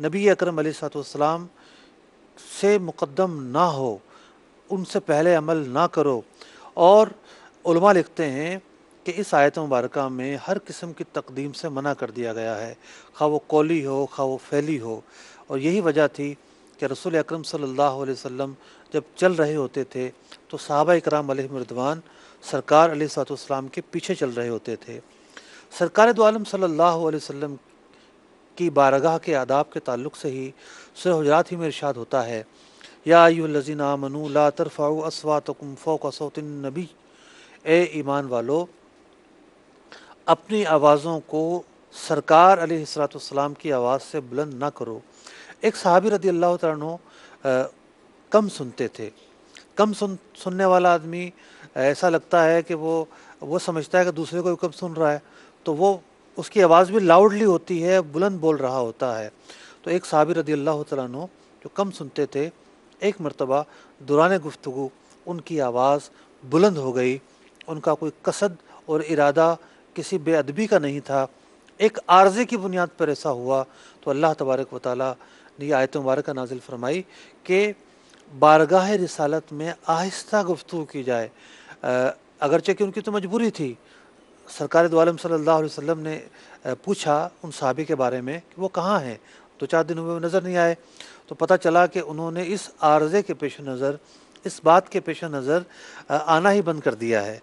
نبی اکرم علیہ الصلوۃ والسلام سے مقدم نہ ہو، ان سے پہلے عمل نہ کرو۔ اور علماء لکھتے ہیں کہ اس آیت مبارکہ میں ہر قسم کی تقدیم سے منع کر دیا گیا ہے، خواہ وہ قولی ہو خواہ وہ فعلی ہو۔ اور یہی وجہ تھی کہ رسول اکرم صلی اللہ علیہ وسلم جب چل رہے ہوتے تھے تو صحابہ اکرام علیہم رضوان سرکار علیہ الصلوۃ والسلام کے پیچھے چل رہے ہوتے تھے۔ سرکار دو عالم صلی اللہ علیہ وسلم کی بارگاہ کے آداب کے تعلق سے ہی سورہ حجرات ہی میں ارشاد ہوتا ہے، یا ایھا الذین آمنوا لا ترفعوا اصواتکم فوق صوت النبی، اے ایمان والو اپنی آوازوں کو سرکار علیہ الصلوۃ والسلام کی آواز سے بلند نہ کرو۔ ایک صحابی رضی اللہ تعالیٰ عنہ کم سنتے تھے۔ کم سننے والا آدمی ایسا لگتا ہے کہ وہ سمجھتا ہے کہ دوسرے کو کم سن رہا ہے، تو وہ اس کی آواز بھی لاؤڈلی ہوتی ہے، بلند بول رہا ہوتا ہے۔ تو ایک صحابی رضی اللہ تعالیٰ عنہ جو کم سنتے تھے، ایک مرتبہ دوران گفتگو ان کی آواز بلند ہو گئی۔ ان کا کوئی قصد اور ارادہ کسی بے ادبی کا نہیں تھا، ایک عارضے کی بنیاد پر ایسا ہوا۔ تو اللہ تبارک و تعالیٰ نے یہ آیت مبارکہ نازل فرمائی کہ بارگاہ رسالت میں آہستہ گفتگو کی جائے، اگرچہ کہ ان کی تو مجبوری تھی۔ سرکار دو عالم صلی اللہ علیہ وسلم نے پوچھا ان صحابی کے بارے میں کہ وہ کہاں ہیں، 2-4 دن ہوئے وہ نظر نہیں آئے، تو پتہ چلا کہ انہوں نے اس عارضے کے پیش نظر، اس بات کے پیش نظر آنا ہی بند کر دیا ہے۔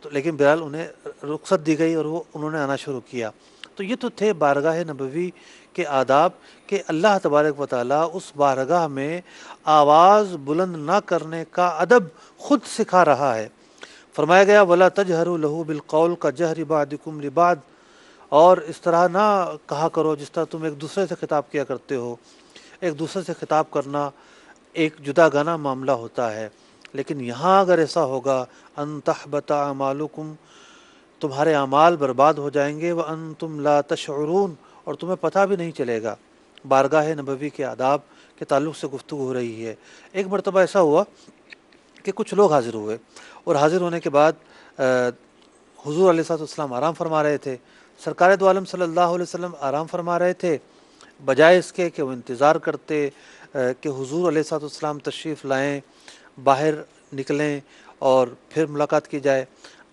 تو لیکن بہرحال انہیں رخصت دی گئی اور انہوں نے آنا شروع کیا۔ تو یہ تو تھے بارگاہ نبوی کے آداب کہ اللہ تبارک و تعالیٰ اس بارگاہ میں آواز بلند نہ کرنے کا ادب خود سکھا رہا ہے۔ فرمایا گیا وَلَا تَجْهَرُوا لَهُ بِالْقَوْلِ كَجَهْرِ بَعْضِكُمْ لِبَعْضٍ، اور اس طرح نہ کہا کرو جس طرح تم ایک دوسرے سے خطاب کیا کرتے ہو۔ ایک دوسرے سے خطاب کرنا ایک جدا گانا معاملہ ہوتا ہے، لیکن یہاں اگر ایسا ہوگا ان تحبط اعمالکم، تمہارے اعمال برباد ہو جائیں گے، وانتم لا تشعرون، اور تمہیں پتہ بھی نہیں چلے گا۔ بارگاہ نبوی کے آداب کے تعلق سے گفتگو ہو رہی ہے۔ ایک مرتبہ ایسا ہوا کہ کچھ لوگ حاضر ہوئے، اور حاضر ہونے کے بعد حضور علیہ الصلوۃ والسلام آرام فرما رہے تھے۔ سرکار دو عالم صلی اللہ علیہ وسلم آرام فرما رہے تھے، بجائے اس کے کہ وہ انتظار کرتے کہ حضور علیہ الصلوۃ والسلام تشریف لائیں، باہر نکلیں اور پھر ملاقات کی جائے،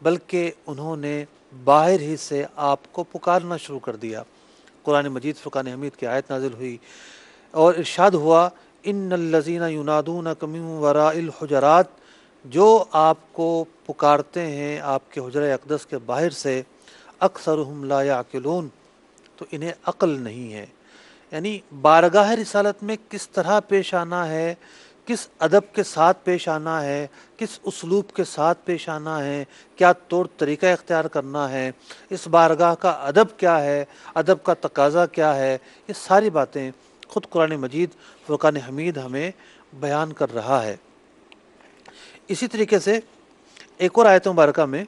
بلکہ انہوں نے باہر ہی سے آپ کو پکارنا شروع کر دیا۔ قرآن مجید فرقان حمید کی آیت نازل ہوئی اور ارشاد ہوا ان الذین ینادونک من وراء الحجرات، جو آپ کو پکارتے ہیں آپ کے حجرہ اقدس کے باہر سے، اکثرہم لا یعقلون، تو انہیں عقل نہیں ہے۔ یعنی بارگاہ رسالت میں کس طرح پیش آنا ہے، کس ادب کے ساتھ پیش آنا ہے، کس اسلوب کے ساتھ پیش آنا ہے، کیا طور طریقہ اختیار کرنا ہے، اس بارگاہ کا ادب کیا ہے، ادب کا تقاضا کیا ہے، یہ ساری باتیں خود قرآن مجید فرقان حمید ہمیں بیان کر رہا ہے۔ اسی طریقے سے ایک اور آیت مبارکہ میں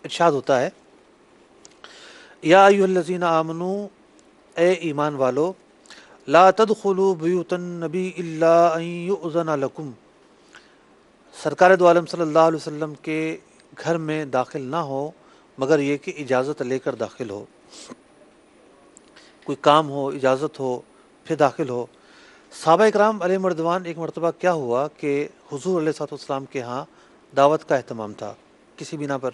ارشاد ہوتا ہے یا ایھا الذین آمنوا، اے ایمان والو، لا تدخلوا بیوت النبی الا ان یؤذن لکم، سرکار دو عالم صلی اللہ علیہ وسلم کے گھر میں داخل نہ ہو مگر یہ کہ اجازت لے کر داخل ہو، کوئی کام ہو، اجازت ہو، پھر داخل ہو۔ صحابہ اکرام علیہ رضوان ایک مرتبہ کیا ہوا کہ حضور علیہ الصلوۃ والسلام کے ہاں دعوت کا اہتمام تھا، کسی بنا پر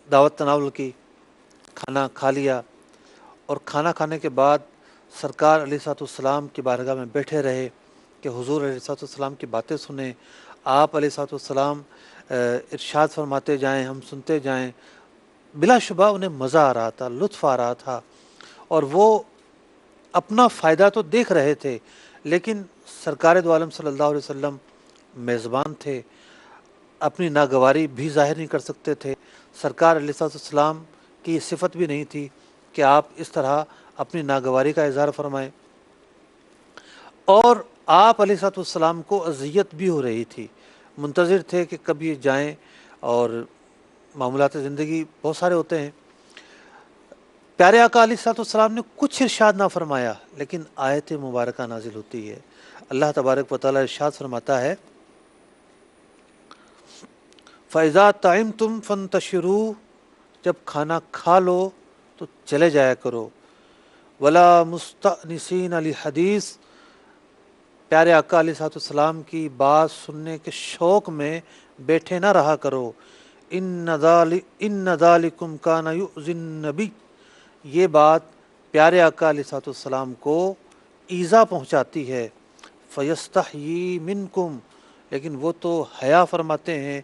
دعوت تناول کی، کھانا کھا لیا، اور کھانا کھانے کے بعد سرکار علیہ الصلوۃ والسلام کی بارگاہ میں بیٹھے رہے کہ حضور علیہ الصلوۃ والسلام کی باتیں سنیں، آپ علیہ الصلوۃ والسلام ارشاد فرماتے جائیں، ہم سنتے جائیں۔ بلا شبہ انہیں مزہ آ رہا تھا، لطف آ رہا تھا، اور وہ اپنا فائدہ تو دیکھ رہے تھے، لیکن سرکار دو عالم صلی اللہ علیہ وسلم میزبان تھے، اپنی ناگواری بھی ظاہر نہیں کر سکتے تھے۔ سرکار علیہ السلام کی یہ صفت بھی نہیں تھی کہ آپ اس طرح اپنی ناگواری کا اظہار فرمائیں، اور آپ علیہ السلام کو اذیت بھی ہو رہی تھی، منتظر تھے کہ کب یہ جائیں، اور معاملات زندگی بہت سارے ہوتے ہیں۔ پیارے آقا علیہ السلام نے کچھ ارشاد نہ فرمایا، لیکن آیت مبارکہ نازل ہوتی ہے۔ اللہ تبارک و تعالیٰ ارشاد فرماتا ہے فَإِذَا طَعِمْتُمْ فَانْتَشِرُوا، جب کھانا کھا لو تو چلے جایا کرو، ولا مستأنسین لحدیث، پیارے آقا علیہ الصلوۃ والسلام کی بات سننے کے شوق میں بیٹھے نہ رہا کرو۔ ان ذالکم کان یؤذی النبی، یہ بات پیارے آقا علیہ الصلوۃ والسلام کو ایذا پہنچاتی ہے۔ فیستحیی منکم، لیکن وہ تو حیا فرماتے ہیں۔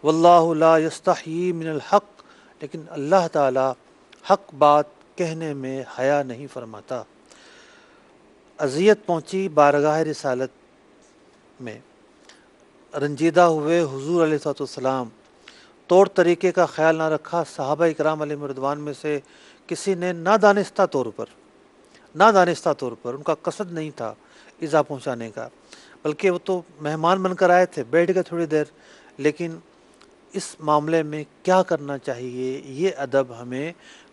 واللہ لا یستحیی من الحق، لیکن اللہ تعالی حق بات کہنے میں حیا نہیں فرماتا۔ اذیت پہنچی بارگاہ رسالت میں، رنجیدہ ہوئے حضور علیہ الصلوۃ والسلام، طور طریقے کا خیال نہ رکھا صحابہ اکرام علیہم رضوان میں سے کسی نے، نادانستہ طور پر، ان کا قصد نہیں تھا ایذا پہنچانے کا، بلکہ وہ تو مہمان بن کر آئے تھے، بیٹھ گئے تھوڑی دیر، لیکن اس معاملے میں کیا کرنا چاہیے یہ ادب ہمیں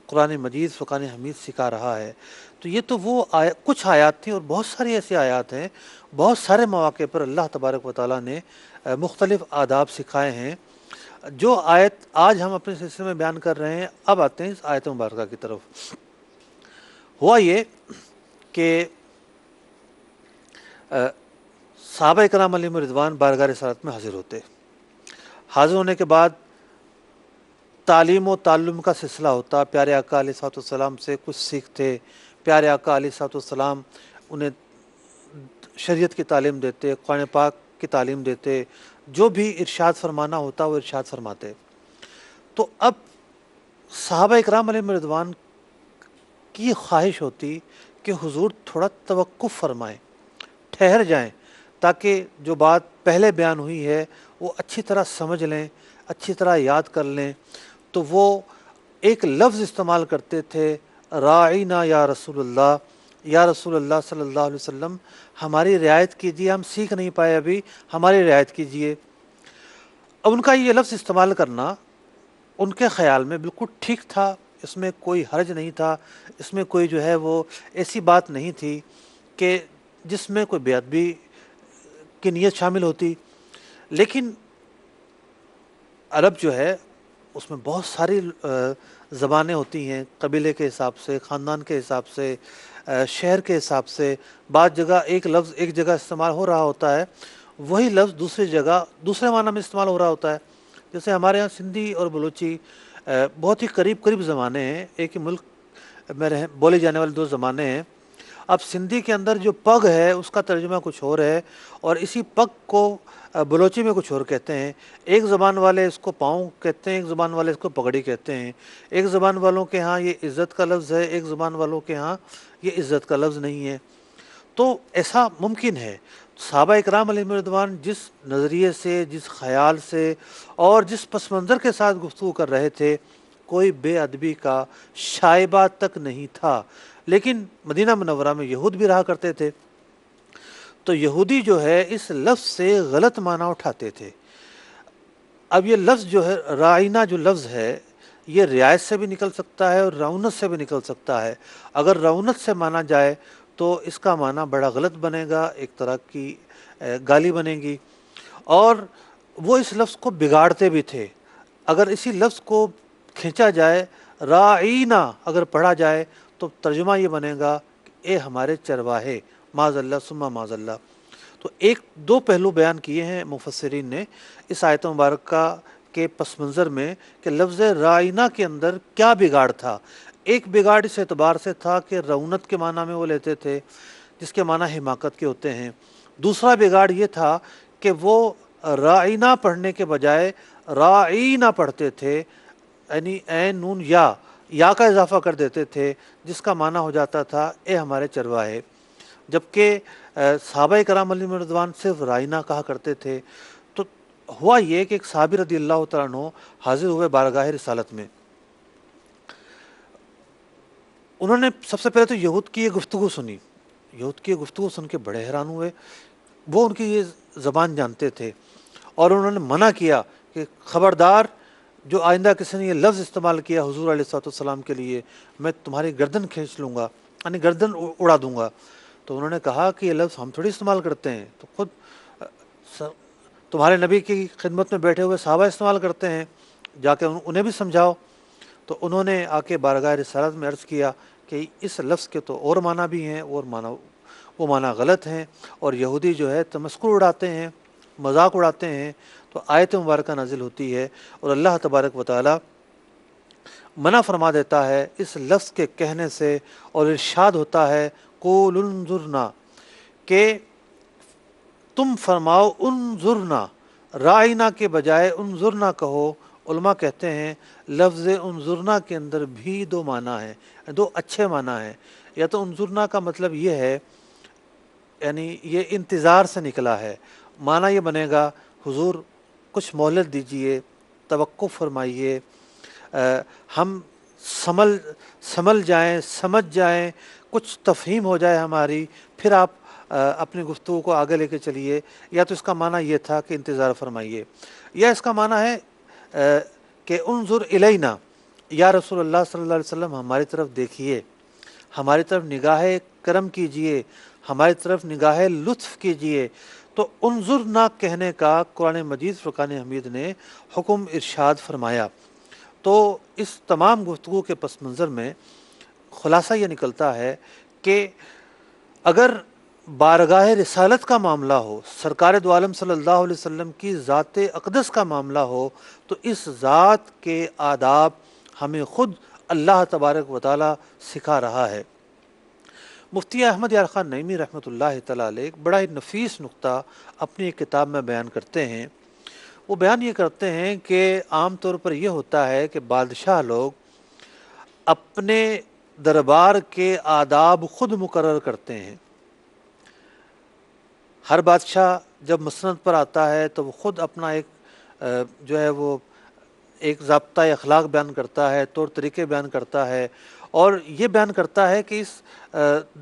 قرآن مجید فقان حمید سکھا رہا ہے۔ تو یہ تو وہ کچھ آیات تھیں، اور بہت ساری ایسی آیات ہیں، بہت سارے مواقع پر اللہ تبارک و تعالیٰ نے مختلف آداب سکھائے ہیں۔ جو آیت آج ہم اپنے سلسلے میں بیان کر رہے ہیں، اب آتے ہیں اس آیت مبارکہ کی طرف۔ ہوا یہ کہ صحابہ کرام علیہم رضوان بارگاہ رسالت میں حاضر ہونے کے بعد تعلیم و تعلم کا سلسلہ ہوتا، پیارے آقا علیہ الصلوۃ والسلام سے کچھ سیکھتے، پیارے آقا علیہ الصلوۃ والسلام انہیں شریعت کی تعلیم دیتے، قرآن پاک کی تعلیم دیتے، جو بھی ارشاد فرمانا ہوتا وہ ارشاد فرماتے۔ تو اب صحابہ اکرام علیہم رضوان کی خواہش ہوتی کہ حضور تھوڑا توقف فرمائیں، ٹھہر جائیں، تاکہ جو بات پہلے بیان ہوئی ہے وہ اچھی طرح سمجھ لیں، اچھی طرح یاد کر لیں۔ تو وہ ایک لفظ استعمال کرتے تھے، راعینا یا رسول اللہ، یا رسول اللہ صلی اللہ علیہ وسلم ہماری رعایت کیجیے، ہم سیکھ نہیں پائے ابھی، ہماری رعایت کیجیے۔ اب ان کا یہ لفظ استعمال کرنا ان کے خیال میں بالکل ٹھیک تھا، اس میں کوئی حرج نہیں تھا، اس میں کوئی جو ہے وہ ایسی بات نہیں تھی کہ جس میں کوئی بے ادبی کی نیت شامل ہوتی۔ لیکن عرب جو ہے اس میں بہت ساری زبانیں ہوتی ہیں، قبیلے کے حساب سے، خاندان کے حساب سے، شہر کے حساب سے، بعض جگہ ایک لفظ ایک جگہ استعمال ہو رہا ہوتا ہے، وہی لفظ دوسری جگہ دوسرے معنی میں استعمال ہو رہا ہوتا ہے۔ جیسے ہمارے ہاں سندھی اور بلوچی بہت ہی قریب زبانیں ہیں، ایک ہی ملک میں بولے جانے والے دو زبانیں ہیں۔ اب سندھی کے اندر جو پگ ہے اس کا ترجمہ کچھ اور ہے، اور اسی پگ کو بلوچی میں کچھ اور کہتے ہیں۔ ایک زبان والے اس کو پاؤں کہتے ہیں، ایک زبان والے اس کو پگڑی کہتے ہیں۔ ایک زبان والوں کے ہاں یہ عزت کا لفظ ہے، ایک زبان والوں کے ہاں یہ عزت کا لفظ نہیں ہے۔ تو ایسا ممکن ہے۔ صحابہ اکرام علیہم رضوان جس نظریے سے، جس خیال سے اور جس پس منظر کے ساتھ گفتگو کر رہے تھے، کوئی بے ادبی کا شائبہ تک نہیں تھا۔ لیکن مدینہ منورہ میں یہود بھی رہا کرتے تھے، تو یہودی جو ہے اس لفظ سے غلط معنی اٹھاتے تھے۔ اب یہ لفظ جو ہے رائنا، جو لفظ ہے یہ رعایت سے بھی نکل سکتا ہے اور رعونت سے بھی نکل سکتا ہے۔ اگر رعونت سے مانا جائے تو اس کا معنی بڑا غلط بنے گا، ایک طرح کی گالی بنے گی، اور وہ اس لفظ کو بگاڑتے بھی تھے۔ اگر اسی لفظ کو کھینچا جائے، رائنا اگر پڑھا جائے تو ترجمہ یہ بنے گا کہ اے ہمارے چرواہے، معاذ اللہ ثم معاذ اللہ۔ تو ایک دو پہلو بیان کیے ہیں مفسرین نے اس آیت مبارکہ کے پس منظر میں کہ لفظ رائنا کے اندر کیا بگاڑ تھا۔ ایک بگاڑ اس اعتبار سے تھا کہ رعونت کے معنی میں وہ لیتے تھے، جس کے معنی حماقت کے ہوتے ہیں۔ دوسرا بگاڑ یہ تھا کہ وہ رائنا پڑھنے کے بجائے رائنا پڑھتے تھے، یعنی عین نون یا کا اضافہ کر دیتے تھے، جس کا معنی ہو جاتا تھا اے ہمارے چرواہے، جبکہ صحابہ کرام علیہم رضوان صرف رائنا کہا کرتے تھے۔ تو ہوا یہ کہ ایک صحابی رضی اللہ تعالیٰ عنہ حاضر ہوئے بارگاہ رسالت میں۔ انہوں نے سب سے پہلے تو یہود کی یہ گفتگو سنی، یہود کی یہ گفتگو سن کے بڑے حیران ہوئے۔ وہ ان کی یہ زبان جانتے تھے، اور انہوں نے منع کیا کہ خبردار، جو آئندہ کسی نے یہ لفظ استعمال کیا حضور علیہ الصلوۃ والسلام کے لیے، میں تمہاری گردن کھینچ لوں گا، یعنی گردن اڑا دوں گا۔ تو انہوں نے کہا کہ یہ لفظ ہم تھوڑی استعمال کرتے ہیں، تو خود تمہارے نبی کی خدمت میں بیٹھے ہوئے صحابہ استعمال کرتے ہیں، جا کے انہیں بھی سمجھاؤ۔ تو انہوں نے آ کے بارگاہ رسالت میں عرض کیا کہ اس لفظ کے تو اور معنی بھی ہیں، اور وہ معنی غلط ہیں، اور یہودی جو ہے تمسخر اڑاتے ہیں، مذاق اڑاتے ہیں۔ تو آیت مبارکہ نازل ہوتی ہے اور اللہ تبارک و تعالی منع فرما دیتا ہے اس لفظ کے کہنے سے، اور ارشاد ہوتا ہے قول انظرنا، کہ تم فرماؤ انظرنا، رائنا کے بجائے انظرنا کہو۔ علماء کہتے ہیں لفظ انظرنا کے اندر بھی دو معنی ہیں، دو اچھے معنی ہیں۔ یا تو انظرنا کا مطلب یہ ہے، یعنی یہ انتظار سے نکلا ہے، معنی یہ بنے گا حضور کچھ مہلت دیجئے، توقف فرمائیے، ہم سمل جائیں، سمجھ جائیں، کچھ تفہیم ہو جائے ہماری، پھر آپ اپنی گفتگو کو آگے لے کے چلیے۔ یا تو اس کا معنی یہ تھا کہ انتظار فرمائیے، یا اس کا معنی ہے کہ انظر الینا، یا رسول اللہ صلی اللہ علیہ وسلم ہماری طرف دیکھیے، ہماری طرف نگاہ کرم کیجئے، ہماری طرف نگاہ لطف کیجئے۔ تو انظر نہ کہنے کا قرآن مجید فرقان حمید نے حکم ارشاد فرمایا۔ تو اس تمام گفتگو کے پس منظر میں خلاصہ یہ نکلتا ہے کہ اگر بارگاہ رسالت کا معاملہ ہو، سرکار دو عالم صلی اللہ علیہ وسلم کی ذات اقدس کا معاملہ ہو، تو اس ذات کے آداب ہمیں خود اللہ تبارک و تعالی سکھا رہا ہے۔ مفتی احمد یار خان نعیمی رحمۃ اللہ تعالی علیہ ایک بڑا ہی نفیس نقطہ اپنی ایک کتاب میں بیان کرتے ہیں۔ وہ بیان یہ کرتے ہیں کہ عام طور پر یہ ہوتا ہے کہ بادشاہ لوگ اپنے دربار کے آداب خود مقرر کرتے ہیں۔ ہر بادشاہ جب مسند پر آتا ہے تو وہ خود اپنا ایک جو ہے وہ ایک ضابطہ اخلاق بیان کرتا ہے، طور طریقے بیان کرتا ہے، اور یہ بیان کرتا ہے کہ اس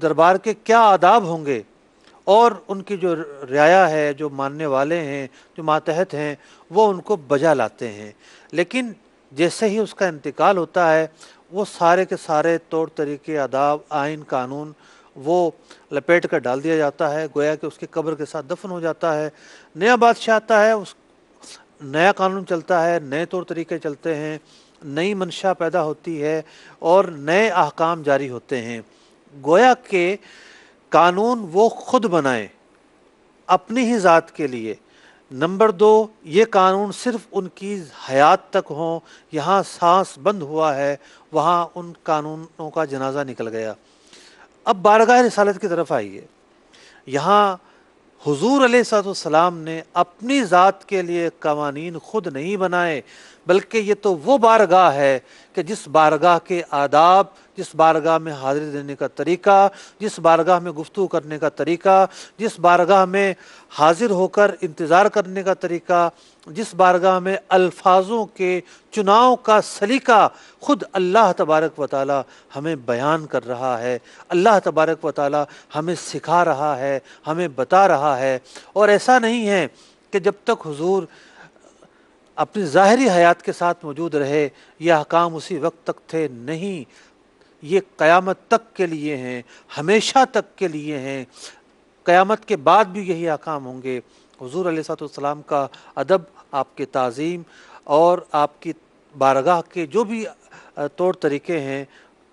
دربار کے کیا آداب ہوں گے، اور ان کی جو رعایا ہے، جو ماننے والے ہیں، جو ماتحت ہیں، وہ ان کو بجا لاتے ہیں۔ لیکن جیسے ہی اس کا انتقال ہوتا ہے، وہ سارے کے سارے طور طریقے، آداب، آئین، قانون وہ لپیٹ کر ڈال دیا جاتا ہے، گویا کہ اس کی قبر کے ساتھ دفن ہو جاتا ہے۔ نیا بادشاہ آتا ہے، اس نیا قانون چلتا ہے، نئے طور طریقے چلتے ہیں، نئی منشا پیدا ہوتی ہے، اور نئے احکام جاری ہوتے ہیں۔ گویا کہ قانون وہ خود بنائے اپنی ہی ذات کے لیے۔ نمبر دو، یہ قانون صرف ان کی حیات تک ہوں، یہاں سانس بند ہوا ہے وہاں ان قانونوں کا جنازہ نکل گیا۔ اب بارگاہ رسالت کی طرف آئیے۔ یہاں حضور علیہ الصلوۃ والسلام نے اپنی ذات کے لیے قوانین خود نہیں بنائے، بلکہ یہ تو وہ بارگاہ ہے کہ جس بارگاہ کے آداب، جس بارگاہ میں حاضری دینے کا طریقہ، جس بارگاہ میں گفتگو کرنے کا طریقہ، جس بارگاہ میں حاضر ہو کر انتظار کرنے کا طریقہ، جس بارگاہ میں الفاظوں کے چناؤ کا سلیقہ خود اللہ تبارک و تعالی ہمیں بیان کر رہا ہے، اللہ تبارک و تعالی ہمیں سکھا رہا ہے، ہمیں بتا رہا ہے۔ اور ایسا نہیں ہے کہ جب تک حضور اپنی ظاہری حیات کے ساتھ موجود رہے یہ احکام اسی وقت تک تھے، نہیں، یہ قیامت تک کے لیے ہیں، ہمیشہ تک کے لیے ہیں، قیامت کے بعد بھی یہی احکام ہوں گے۔ حضور علیہ الصلوۃ والسلام کا ادب، آپ کی تعظیم اور آپ کی بارگاہ کے جو بھی طور طریقے ہیں،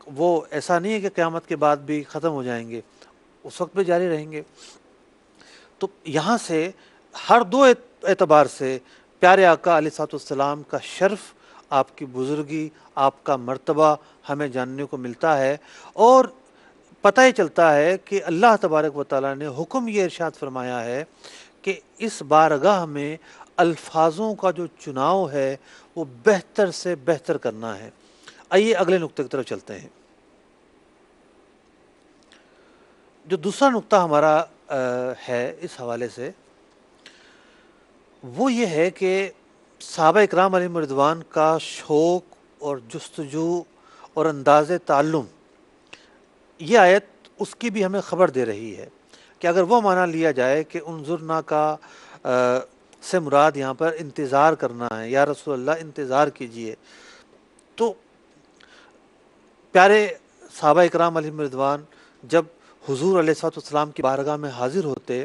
وہ ایسا نہیں ہے کہ قیامت کے بعد بھی ختم ہو جائیں گے، اس وقت بھی جاری رہیں گے۔ تو یہاں سے ہر دو اعتبار سے پیارے آقا علیہ الصلوۃ والسلام کا شرف، آپ کی بزرگی، آپ کا مرتبہ ہمیں جاننے کو ملتا ہے، اور پتہ ہی چلتا ہے کہ اللہ تبارک و تعالیٰ نے حکم یہ ارشاد فرمایا ہے کہ اس بارگاہ میں الفاظوں کا جو چناؤ ہے وہ بہتر سے بہتر کرنا ہے۔ آئیے اگلے نقطے کی طرف چلتے ہیں۔ جو دوسرا نقطہ ہمارا ہے اس حوالے سے، وہ یہ ہے کہ صحابہ اکرام علیہم رضوان کا شوق اور جستجو اور انداز تعلم، یہ آیت اس کی بھی ہمیں خبر دے رہی ہے کہ اگر وہ معنی لیا جائے کہ انظرنا کا سے مراد یہاں پر انتظار کرنا ہے، یا رسول اللہ انتظار کیجئے، تو پیارے صحابہ اکرام علیہم رضوان جب حضور علیہ الصلوۃ والسلام کی بارگاہ میں حاضر ہوتے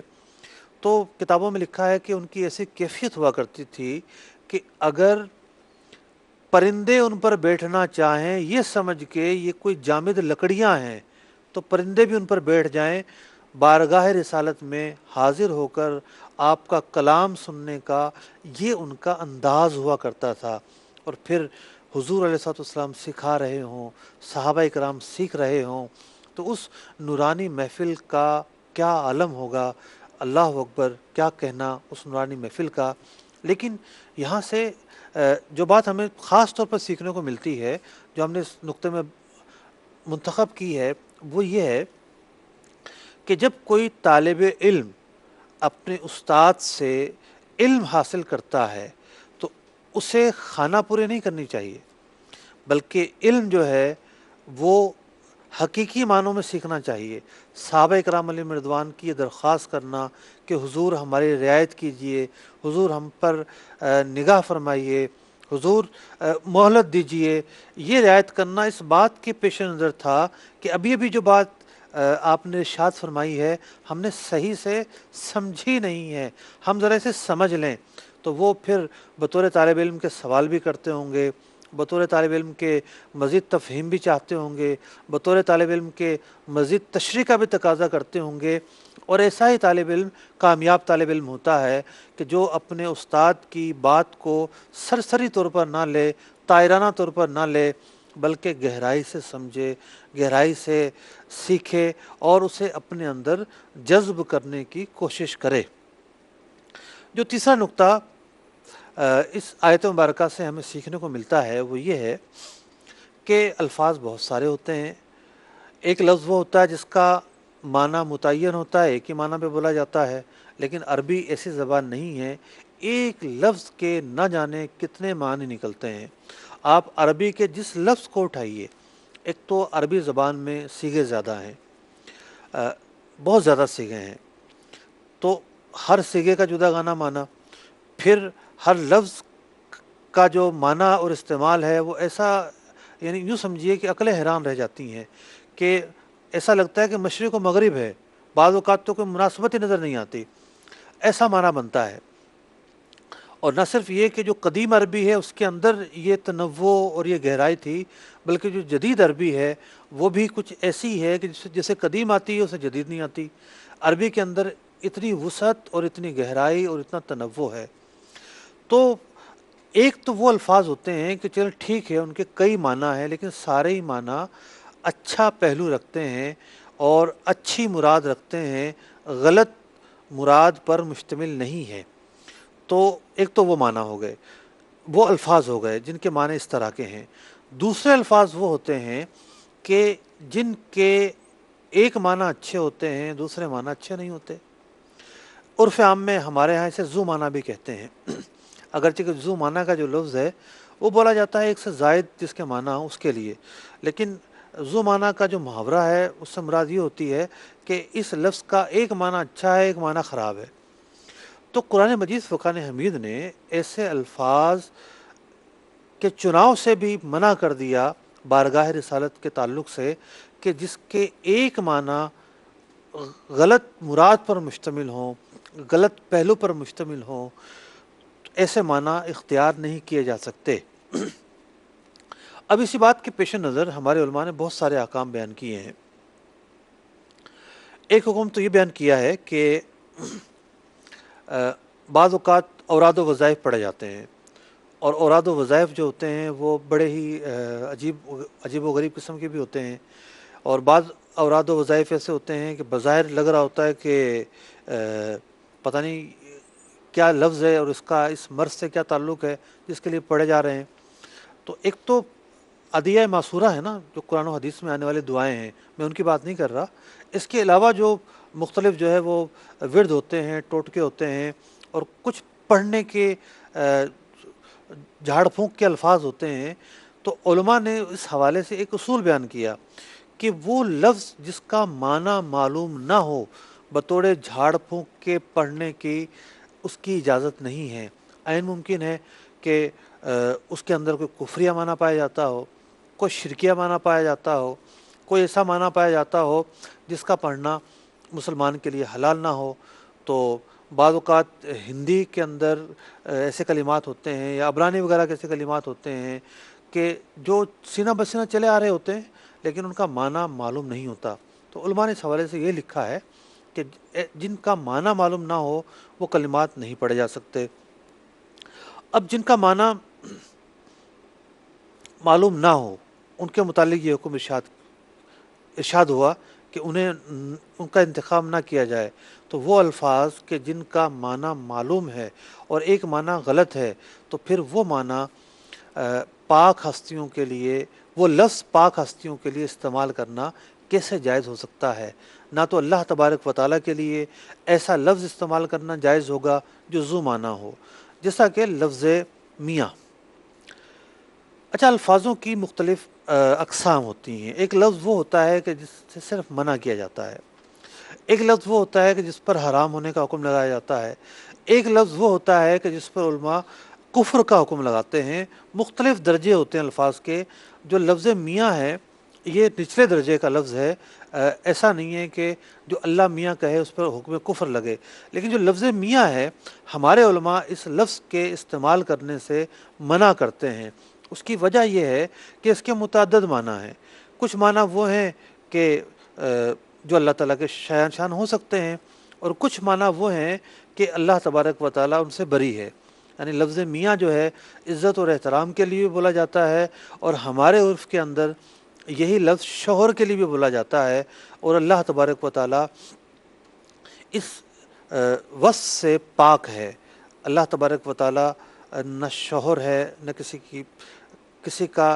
تو کتابوں میں لکھا ہے کہ ان کی ایسی کیفیت ہوا کرتی تھی کہ اگر پرندے ان پر بیٹھنا چاہیں یہ سمجھ کے یہ کوئی جامد لکڑیاں ہیں تو پرندے بھی ان پر بیٹھ جائیں، بارگاہ رسالت میں حاضر ہو کر آپ کا کلام سننے کا یہ ان کا انداز ہوا کرتا تھا۔ اور پھر حضور علیہ الصلوۃ والسلام سکھا رہے ہوں، صحابہ کرام سیکھ رہے ہوں، تو اس نورانی محفل کا کیا عالم ہوگا، اللہ اکبر، کیا کہنا اس نورانی محفل کا۔ لیکن یہاں سے جو بات ہمیں خاص طور پر سیکھنے کو ملتی ہے، جو ہم نے اس نقطے میں منتخب کی ہے، وہ یہ ہے کہ جب کوئی طالب علم اپنے استاد سے علم حاصل کرتا ہے تو اسے خانہ پورے نہیں کرنی چاہیے، بلکہ علم جو ہے وہ حقیقی معنوں میں سیکھنا چاہیے۔ صحابہ کرام علیہم رضوان کی یہ درخواست کرنا کہ حضور ہماری رعایت کیجئے، حضور ہم پر نگاہ فرمائیے، حضور مہلت دیجئے، یہ رعایت کرنا اس بات کے پیش نظر تھا کہ ابھی ابھی جو بات آپ نے ارشاد فرمائی ہے ہم نے صحیح سے سمجھی نہیں ہے، ہم ذرا اسے سمجھ لیں۔ تو وہ پھر بطور طالب علم کے سوال بھی کرتے ہوں گے، بطور طالب علم کے مزید تفہیم بھی چاہتے ہوں گے، بطور طالب علم کے مزید تشریح کا بھی تقاضا کرتے ہوں گے۔ اور ایسا ہی طالب علم کامیاب طالب علم ہوتا ہے کہ جو اپنے استاد کی بات کو سرسری طور پر نہ لے، طائرانہ طور پر نہ لے، بلکہ گہرائی سے سمجھے، گہرائی سے سیکھے اور اسے اپنے اندر جذب کرنے کی کوشش کرے۔ جو تیسرا نقطہ اس آیت مبارکہ سے ہمیں سیکھنے کو ملتا ہے وہ یہ ہے کہ الفاظ بہت سارے ہوتے ہیں۔ ایک لفظ وہ ہوتا ہے جس کا معنی متعین ہوتا ہے، ایک ہی معنی پہ بولا جاتا ہے، لیکن عربی ایسی زبان نہیں ہے، ایک لفظ کے نہ جانے کتنے معنی نکلتے ہیں۔ آپ عربی کے جس لفظ کو اٹھائیے، ایک تو عربی زبان میں صیغے زیادہ ہیں، بہت زیادہ صیغے ہیں، تو ہر صیغے کا جدا گانا معنی، پھر ہر لفظ کا جو معنی اور استعمال ہے وہ ایسا، یعنی یوں سمجھیے کہ عقلیں حیران رہ جاتی ہیں کہ ایسا لگتا ہے کہ مشرق و مغرب ہے، بعض اوقات تو کوئی مناسبت ہی نظر نہیں آتی، ایسا معنی بنتا ہے۔ اور نہ صرف یہ کہ جو قدیم عربی ہے اس کے اندر یہ تنوع اور یہ گہرائی تھی، بلکہ جو جدید عربی ہے وہ بھی کچھ ایسی ہے کہ جیسے قدیم آتی ہے اسے جدید نہیں آتی۔ عربی کے اندر اتنی وسعت اور اتنی گہرائی اور اتنا تنوع ہے۔ تو ایک تو وہ الفاظ ہوتے ہیں کہ چل ٹھیک ہے ان کے کئی معنی ہیں، لیکن سارے ہی معنی اچھا پہلو رکھتے ہیں اور اچھی مراد رکھتے ہیں، غلط مراد پر مشتمل نہیں ہے۔ تو ایک تو وہ معنی ہو گئے، وہ الفاظ ہو گئے جن کے معنی اس طرح کے ہیں۔ دوسرے الفاظ وہ ہوتے ہیں کہ جن کے ایک معنی اچھے ہوتے ہیں، دوسرے معنی اچھے نہیں ہوتے۔ عرف عام میں ہمارے ہاں اسے ذو معنی بھی کہتے ہیں، اگرچہ کہ ذو معنی کا جو لفظ ہے وہ بولا جاتا ہے ایک سے زائد جس کے معنی ہوں اس کے لیے، لیکن ذو معنی کا جو محاورہ ہے اس سے مراد یہ ہوتی ہے کہ اس لفظ کا ایک معنی اچھا ہے، ایک معنی خراب ہے۔ تو قرآن مجید فقان حمید نے ایسے الفاظ کے چناؤ سے بھی منع کر دیا بارگاہ رسالت کے تعلق سے کہ جس کے ایک معنی غلط مراد پر مشتمل ہوں، غلط پہلو پر مشتمل ہوں، ایسے معنی اختیار نہیں کیے جا سکتے۔ اب اسی بات کے پیش نظر ہمارے علماء نے بہت سارے احکام بیان کیے ہیں۔ ایک حکم تو یہ بیان کیا ہے کہ بعض اوقات اوراد و وظائف پڑھے جاتے ہیں، اور اوراد و وظائف جو ہوتے ہیں وہ بڑے ہی عجیب و غریب قسم کے بھی ہوتے ہیں، اور بعض اوراد و وظائف ایسے ہوتے ہیں کہ بظاہر لگ رہا ہوتا ہے کہ پتہ نہیں کیا لفظ ہے اور اس کا اس مرض سے کیا تعلق ہے جس کے لیے پڑھے جا رہے ہیں۔ تو ایک تو عدیہ معصورہ ہے نا، جو قرآن و حدیث میں آنے والی دعائیں ہیں، میں ان کی بات نہیں کر رہا۔ اس کے علاوہ جو مختلف جو ہے وہ ورد ہوتے ہیں، ٹوٹکے ہوتے ہیں، اور کچھ پڑھنے کے جھاڑ پھونک کے الفاظ ہوتے ہیں، تو علماء نے اس حوالے سے ایک اصول بیان کیا کہ وہ لفظ جس کا معنی معلوم نہ ہو بطور جھاڑ پھونک کے پڑھنے کی اس کی اجازت نہیں ہے۔ عین ممکن ہے کہ اس کے اندر کوئی کفریہ معنی پایا جاتا ہو، کوئی شرکیہ معنی پایا جاتا ہو، کوئی ایسا معنی پایا جاتا ہو جس کا پڑھنا مسلمان کے لیے حلال نہ ہو، تو بعض اوقات ہندی کے اندر ایسے کلمات ہوتے ہیں یا عبرانی وغیرہ کے ایسے کلمات ہوتے ہیں کہ جو سینہ بسینہ چلے آ رہے ہوتے ہیں لیکن ان کا معنی معلوم نہیں ہوتا. تو علماء نے اس حوالے سے یہ لکھا ہے کہ جن کا معنی معلوم نہ ہو وہ کلمات نہیں پڑھے جا سکتے. اب جن کا معنی معلوم نہ ہو ان کے متعلق یہ حکم ارشاد ہوا کہ انہیں ان کا انتخاب نہ کیا جائے. تو وہ الفاظ کہ جن کا معنی معلوم ہے اور ایک معنی غلط ہے تو پھر وہ معنی پاک ہستیوں کے لیے، وہ لفظ پاک ہستیوں کے لیے استعمال کرنا کیسے جائز ہو سکتا ہے؟ نہ تو اللہ تبارک و تعالیٰ کے لیے ایسا لفظ استعمال کرنا جائز ہوگا جو ذو معنی ہو، جیسا کہ لفظ میاں. اچھا، الفاظوں کی مختلف اقسام ہوتی ہیں. ایک لفظ وہ ہوتا ہے کہ جس سے صرف منع کیا جاتا ہے. ایک لفظ وہ ہوتا ہے کہ جس پر حرام ہونے کا حکم لگایا جاتا ہے. ایک لفظ وہ ہوتا ہے کہ جس پر علماء کفر کا حکم لگاتے ہیں. مختلف درجے ہوتے ہیں الفاظ کے. جو لفظ میاں ہے یہ نچلے درجے کا لفظ ہے. ایسا نہیں ہے کہ جو اللہ میاں کہے اس پر حکم کفر لگے، لیکن جو لفظ میاں ہے ہمارے علماء اس لفظ کے استعمال کرنے سے منع کرتے ہیں. اس کی وجہ یہ ہے کہ اس کے متعدد معنی ہیں. کچھ معنی وہ ہیں کہ جو اللہ تعالیٰ کے شان ہو سکتے ہیں، اور کچھ معنی وہ ہیں کہ اللہ تبارک و تعالیٰ ان سے بری ہے. یعنی لفظ میاں جو ہے عزت اور احترام کے لیے بھی بولا جاتا ہے، اور ہمارے عرف کے اندر یہی لفظ شوہر کے لیے بھی بولا جاتا ہے. اور اللہ تبارک و تعالیٰ اس وصف سے پاک ہے. اللہ تبارک و تعالیٰ نہ شوہر ہے، نہ کسی کا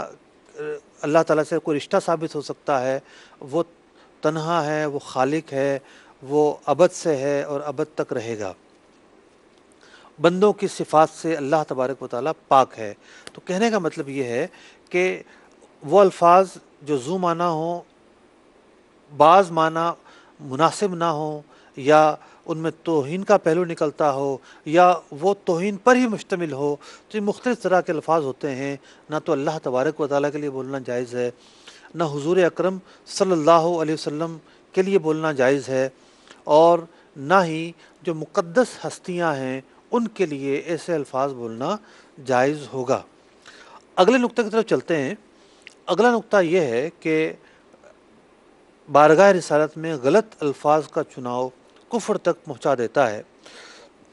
اللہ تعالیٰ سے کوئی رشتہ ثابت ہو سکتا ہے. وہ تنہا ہے، وہ خالق ہے، وہ ابد سے ہے اور ابد تک رہے گا. بندوں کی صفات سے اللہ تبارک و تعالیٰ پاک ہے. تو کہنے کا مطلب یہ ہے کہ وہ الفاظ جو ذو معنی ہوں، بعض معنی مناسب نہ ہوں، یا ان میں توہین کا پہلو نکلتا ہو، یا وہ توہین پر ہی مشتمل ہو، تو یہ مختلف طرح کے الفاظ ہوتے ہیں. نہ تو اللہ تبارک و تعالیٰ کے لیے بولنا جائز ہے، نہ حضور اکرم صلی اللہ علیہ وسلم کے لیے بولنا جائز ہے، اور نہ ہی جو مقدس ہستیاں ہیں ان کے لیے ایسے الفاظ بولنا جائز ہوگا. اگلے نقطہ کی طرف چلتے ہیں. اگلا نقطہ یہ ہے کہ بارگاہ رسالت میں غلط الفاظ کا چناؤ کفر تک پہنچا دیتا ہے.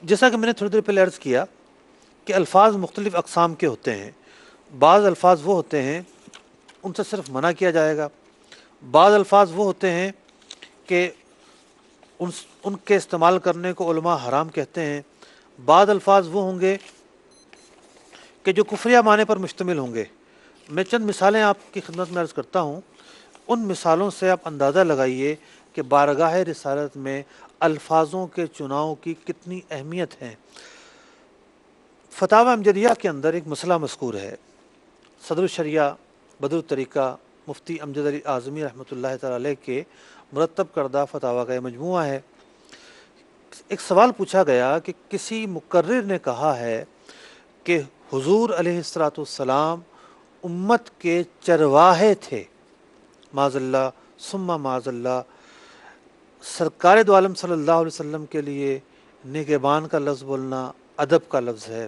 جیسا کہ میں نے تھوڑی دیر پہلے عرض کیا کہ الفاظ مختلف اقسام کے ہوتے ہیں. بعض الفاظ وہ ہوتے ہیں ان سے صرف منع کیا جائے گا. بعض الفاظ وہ ہوتے ہیں کہ ان کے استعمال کرنے کو علماء حرام کہتے ہیں. بعض الفاظ وہ ہوں گے کہ جو کفریہ معنی پر مشتمل ہوں گے. میں چند مثالیں آپ کی خدمت میں عرض کرتا ہوں. ان مثالوں سے آپ اندازہ لگائیے کہ بارگاہ رسالت میں الفاظوں کے چناؤ کی کتنی اہمیت ہے. فتاوی امجدیہ کے اندر ایک مسئلہ مذکور ہے. صدر الشریعہ بدر الطریقہ مفتی امجد علی اعظمی رحمۃ اللہ تعالی علیہ کے مرتب کردہ فتاوی کا یہ مجموعہ ہے. ایک سوال پوچھا گیا کہ کسی مقرر نے کہا ہے کہ حضور علیہ الصلوۃ والسلام امت کے چرواہے تھے. معاذ اللہ ثم معاذ اللہ. سرکار دو عالم صلی اللہ علیہ وسلم کے لیے نگہبان کا لفظ بولنا ادب کا لفظ ہے.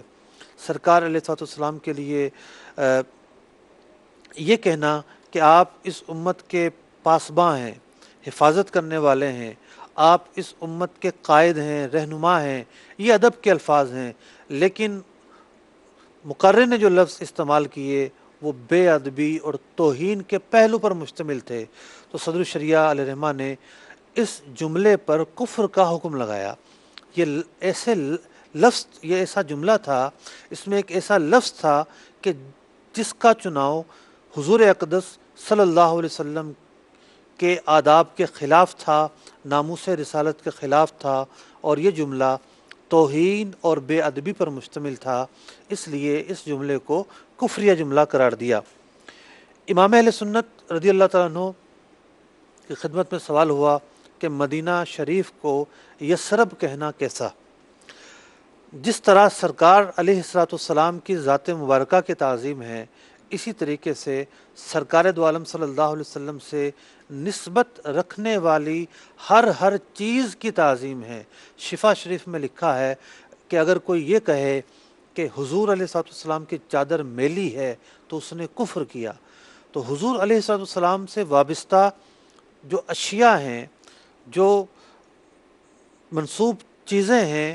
سرکار علیہ الصلوۃ والسلام کے لیے یہ کہنا کہ آپ اس امت کے پاسباں ہیں، حفاظت کرنے والے ہیں، آپ اس امت کے قائد ہیں، رہنما ہیں، یہ ادب کے الفاظ ہیں. لیکن مقرر نے جو لفظ استعمال کیے وہ بے ادبی اور توہین کے پہلو پر مشتمل تھے. تو صدر الشریعہ علیہ رحمہ نے اس جملے پر کفر کا حکم لگایا. یہ ایسا جملہ تھا، اس میں ایک ایسا لفظ تھا کہ جس کا چناؤ حضور اقدس صلی اللہ علیہ وسلم کے آداب کے خلاف تھا، ناموس رسالت کے خلاف تھا، اور یہ جملہ توہین اور بے ادبی پر مشتمل تھا. اس لیے اس جملے کو کفریہ جملہ قرار دیا. امام اہل سنت رضی اللہ تعالیٰ عنہ کی خدمت میں سوال ہوا کہ مدینہ شریف کو یثرب کہنا کیسا؟ جس طرح سرکار علیہ الصلوۃ والسلام کی ذات مبارکہ کی تعظیم ہے، اسی طریقے سے سرکار دو عالم صلی اللہ علیہ وسلم سے نسبت رکھنے والی ہر چیز کی تعظیم ہے۔ شفا شریف میں لکھا ہے کہ اگر کوئی یہ کہے کہ حضور علیہ الصلوۃ والسلام کی چادر میلی ہے تو اس نے کفر کیا۔ تو حضور علیہ الصلوۃ والسلام سے وابستہ جو اشیاء ہیں، جو منسوب چیزیں ہیں،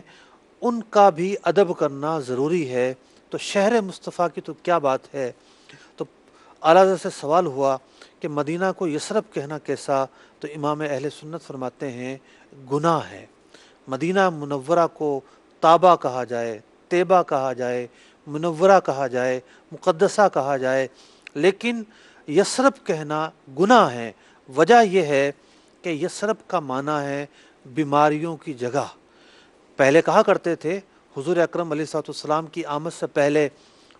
ان کا بھی ادب کرنا ضروری ہے۔ تو شہر مصطفیٰ کی تو کیا بات ہے۔ تو اعلیٰ حضرت سے سوال ہوا کہ مدینہ کو یثرب کہنا کیسا؟ تو امام اہل سنت فرماتے ہیں گناہ ہے۔ مدینہ منورہ کو طابہ کہا جائے، طیبہ کہا جائے، منورہ کہا جائے، مقدسہ کہا جائے، لیکن یثرب کہنا گناہ ہے۔ وجہ یہ ہے کہ یثرب کا معنی ہے بیماریوں کی جگہ۔ پہلے کہا کرتے تھے حضور اکرم علیہ الصلوۃ والسلام کی آمد سے پہلے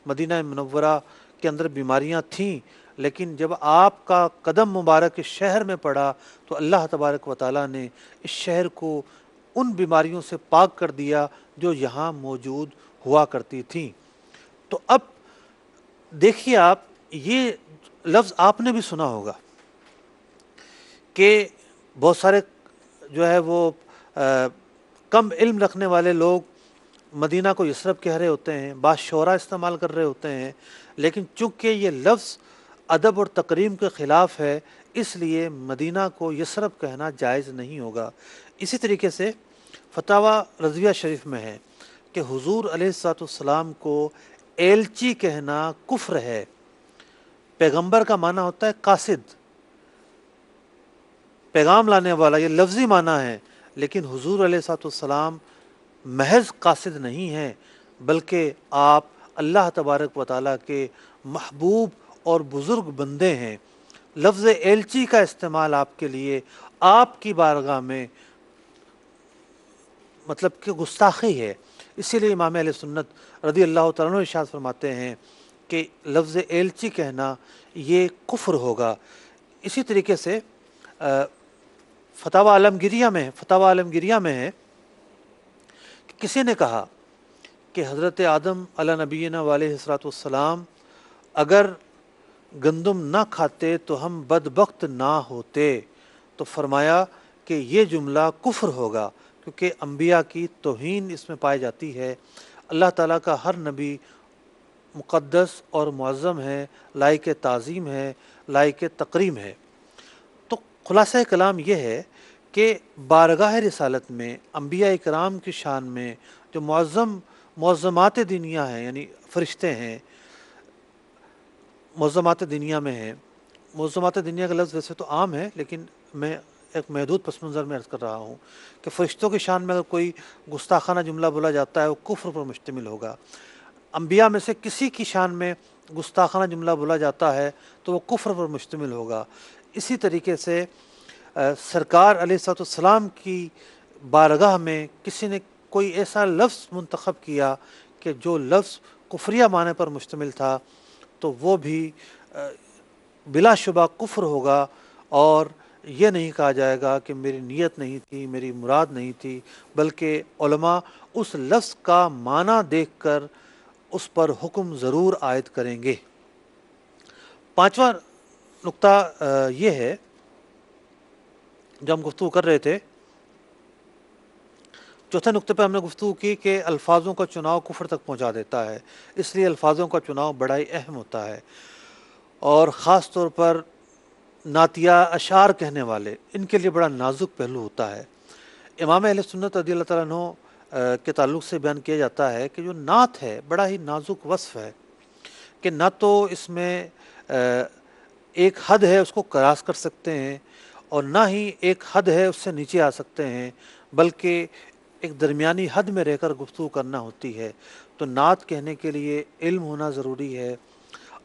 مدینہ منورہ کے اندر بیماریاں تھیں، لیکن جب آپ کا قدم مبارک اس شہر میں پڑا تو اللہ تبارک و تعالیٰ نے اس شہر کو ان بیماریوں سے پاک کر دیا جو یہاں موجود ہوا کرتی تھیں۔ تو اب دیکھیے آپ، یہ لفظ آپ نے بھی سنا ہوگا کہ بہت سارے جو ہے وہ کم علم رکھنے والے لوگ مدینہ کو یثرب کہہ رہے ہوتے ہیں، بعض شعراء استعمال کر رہے ہوتے ہیں، لیکن چونکہ یہ لفظ ادب اور تکریم کے خلاف ہے، اس لیے مدینہ کو یثرب کہنا جائز نہیں ہوگا۔ اسی طریقے سے فتاوی رضویہ شریف میں ہے کہ حضور علیہ الصلوۃ والسلام کو ایلچی کہنا کفر ہے۔ پیغمبر کا معنی ہوتا ہے قاصد، پیغام لانے والا، یہ لفظی معنی ہے، لیکن حضور علیہ الصلوۃ والسلام محض قاصد نہیں ہیں، بلکہ آپ اللہ تبارک و تعالیٰ کے محبوب اور بزرگ بندے ہیں۔ لفظ ایلچی کا استعمال آپ کے لیے آپ کی بارگاہ میں مطلب کہ گستاخی ہے۔ اسی لیے امام اہل سنت رضی اللہ تعالیٰ عنہ ارشاد فرماتے ہیں کہ لفظ ایلچی کہنا یہ کفر ہوگا۔ اسی طریقے سے فتاوی عالمگیریہ میں ہے کہ کسی نے کہا کہ حضرت آدم علیہ نبینا علیہ الصلوۃ والسلام اگر گندم نہ کھاتے تو ہم بدبخت نہ ہوتے، تو فرمایا کہ یہ جملہ کفر ہوگا، کیونکہ انبیاء کی توہین اس میں پائی جاتی ہے۔ اللہ تعالیٰ کا ہر نبی مقدس اور معظم ہے، لائق تعظیم ہے، لائق تکریم ہے۔ تو خلاصہ کلام یہ ہے کہ بارگاہ رسالت میں انبیاء اکرام کی شان میں جو معظمات دینیہ ہیں، یعنی فرشتے ہیں، معظمات دینیہ میں ہیں۔ معظمات دینیہ کا لفظ ویسے تو عام ہے، لیکن میں ایک محدود پس منظر میں عرض کر رہا ہوں کہ فرشتوں کی شان میں اگر کوئی گستاخانہ جملہ بولا جاتا ہے وہ کفر پر مشتمل ہوگا۔ انبیاء میں سے کسی کی شان میں گستاخانہ جملہ بولا جاتا ہے تو وہ کفر پر مشتمل ہوگا۔ اسی طریقے سے سرکار علیہ الصلوۃ والسلام کی بارگاہ میں کسی نے کوئی ایسا لفظ منتخب کیا کہ جو لفظ کفریہ معنی پر مشتمل تھا تو وہ بھی بلا شبہ کفر ہوگا، اور یہ نہیں کہا جائے گا کہ میری نیت نہیں تھی، میری مراد نہیں تھی، بلکہ علماء اس لفظ کا معنی دیکھ کر اس پر حکم ضرور عائد کریں گے۔ پانچواں نقطہ یہ ہے جو ہم گفتگو کر رہے تھے، چوتھے نقطے پہ ہم نے گفتگو کی کہ الفاظوں کا چناؤ کفر تک پہنچا دیتا ہے، اس لیے الفاظوں کا چناؤ بڑا ہی اہم ہوتا ہے، اور خاص طور پر نعتیہ اشعار کہنے والے، ان کے لیے بڑا نازک پہلو ہوتا ہے۔ امام اہل سنت رضی اللہ تعالیٰ عنہ کے تعلق سے بیان کیا جاتا ہے کہ جو نعت ہے بڑا ہی نازک وصف ہے، کہ نہ تو اس میں ایک حد ہے اس کو کراس کر سکتے ہیں، اور نہ ہی ایک حد ہے اس سے نیچے آ سکتے ہیں، بلکہ ایک درمیانی حد میں رہ کر گفتگو کرنا ہوتی ہے۔ تو نعت کہنے کے لیے علم ہونا ضروری ہے،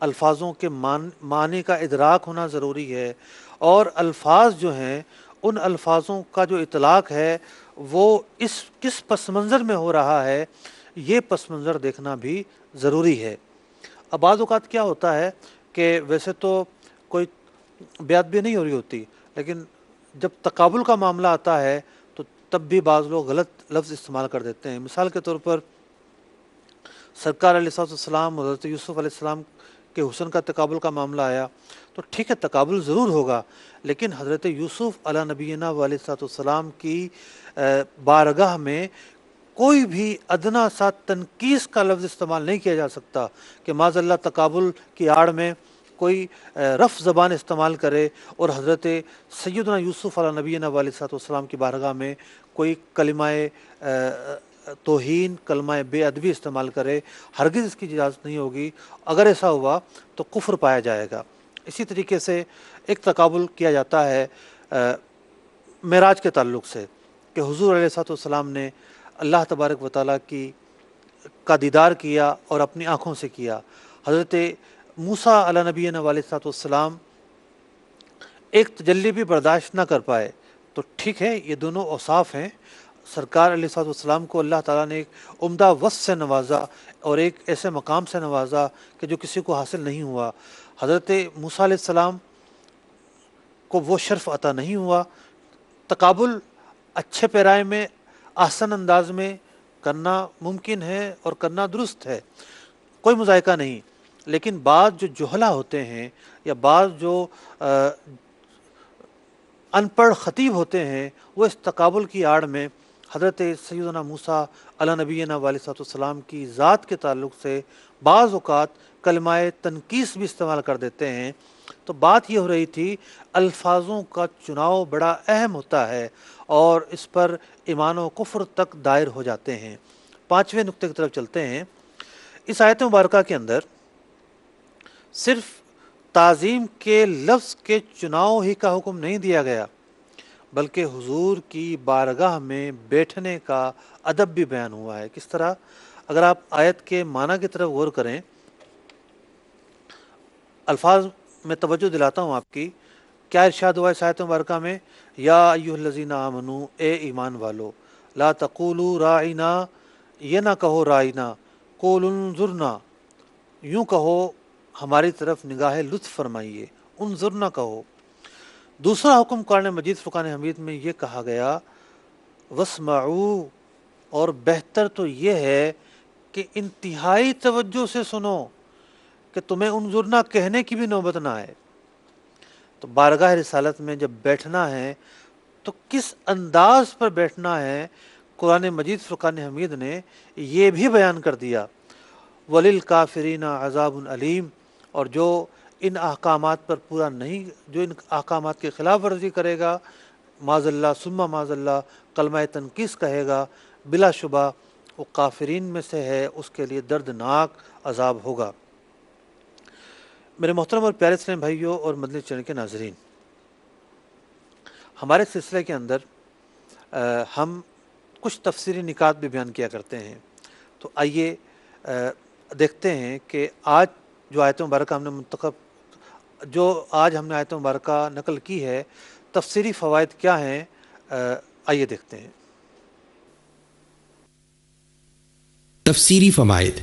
الفاظوں کے معنی کا ادراک ہونا ضروری ہے، اور الفاظ جو ہیں ان الفاظوں کا جو اطلاق ہے وہ کس پس منظر میں ہو رہا ہے، یہ پس منظر دیکھنا بھی ضروری ہے۔ اب بعض اوقات کیا ہوتا ہے کہ ویسے تو کوئی بیعت بھی نہیں ہو رہی ہوتی، لیکن جب تقابل کا معاملہ آتا ہے تو تب بھی بعض لوگ غلط لفظ استعمال کر دیتے ہیں۔ مثال کے طور پر سرکار علیہ الصلوۃ والسلام، حضرت یوسف علیہ السلام کہ حسن کا تقابل کا معاملہ آیا تو ٹھیک ہے تقابل ضرور ہوگا، لیکن حضرت یوسف علیہ نبینا علیہ السلام کی بارگاہ میں کوئی بھی ادنا سا تنقیص کا لفظ استعمال نہیں کیا جا سکتا کہ معاذ اللہ تقابل کی آڑ میں کوئی رف زبان استعمال کرے اور حضرت سیدنا یوسف علیہ نبینا علیہ السلام کی بارگاہ میں کوئی کلمہ توہین، کلمہ بے ادبی استعمال کرے، ہرگز اس کی اجازت نہیں ہوگی۔ اگر ایسا ہوا تو کفر پایا جائے گا۔ اسی طریقے سے ایک تقابل کیا جاتا ہے معراج کے تعلق سے کہ حضور علیہ السلام نے اللہ تبارک و تعالیٰ کا دیدار کیا اور اپنی آنکھوں سے کیا، حضرت موسیٰ علیہ نبینا علیہ السلام ایک تجلی بھی برداشت نہ کر پائے۔ تو ٹھیک ہے یہ دونوں اوصاف ہیں، سرکار علیہ السلام کو اللہ تعالیٰ نے ایک عمدہ وصف سے نوازا اور ایک ایسے مقام سے نوازا کہ جو کسی کو حاصل نہیں ہوا۔ حضرت موسیٰ علیہ السلام کو وہ شرف عطا نہیں ہوا۔ تقابل اچھے پیرائے میں احسن انداز میں کرنا ممکن ہے اور کرنا درست ہے، کوئی مذائقہ نہیں، لیکن بعض جو جہلہ ہوتے ہیں یا بعض جو ان پڑھ خطیب ہوتے ہیں وہ اس تقابل کی آڑ میں حضرت سیدنا موسیٰ علیہ نبینا علیہ السلام کی ذات کے تعلق سے بعض اوقات کلمہ تنقیص بھی استعمال کر دیتے ہیں۔ تو بات یہ ہو رہی تھی الفاظوں کا چناؤ بڑا اہم ہوتا ہے اور اس پر ایمان و کفر تک دائر ہو جاتے ہیں۔ پانچویں نقطے کی طرف چلتے ہیں۔ اس آیت مبارکہ کے اندر صرف تعظیم کے لفظ کے چناؤ ہی کا حکم نہیں دیا گیا، بلکہ حضور کی بارگاہ میں بیٹھنے کا ادب بھی بیان ہوا ہے۔ کس طرح؟ اگر آپ آیت کے معنی کی طرف غور کریں، الفاظ میں توجہ دلاتا ہوں آپ کی، کیا ارشاد ہوا اس آیت مبارکہ میں؟ یا ایھا الذین آمنو، اے ایمان والو، لا تقولوا راعنا، یہ نہ کہو رائنا، قولوا انظرنا، یوں کہو ہماری طرف نگاہ لطف فرمائیے، انظرنا کہو۔ دوسرا حکم قرآن مجید فرقان حمید میں یہ کہا گیا واسمعوا، اور بہتر تو یہ ہے کہ انتہائی توجہ سے سنو کہ تمہیں انظرنا کہنے کی بھی نوبت نہ آئے۔ تو بارگاہ رسالت میں جب بیٹھنا ہے تو کس انداز پر بیٹھنا ہے، قرآن مجید فرقان حمید نے یہ بھی بیان کر دیا۔ وَلِلْكَافِرِينَ عَذَابٌ عَلِيمٌ، اور جو ان احکامات پر پورا نہیں، جو ان احکامات کی خلاف ورزی کرے گا، معاذ اللہ ثم معاذ اللہ کلمہ تنقیص کہے گا، بلا شبہ وہ کافرین میں سے ہے، اس کے لیے دردناک عذاب ہوگا۔ میرے محترم اور پیارے اسلام بھائیوں اور مدنی چینل کے ناظرین، ہمارے سلسلے کے اندر ہم کچھ تفسیری نکات بھی بیان کیا کرتے ہیں۔ تو آئیے دیکھتے ہیں کہ آج جو آیت مبارکہ ہم نے آج ہم نے آیت مبارکہ نقل کی ہے، تفسیری فوائد کیا ہیں، آئیے دیکھتے ہیں۔ تفسیری فوائد۔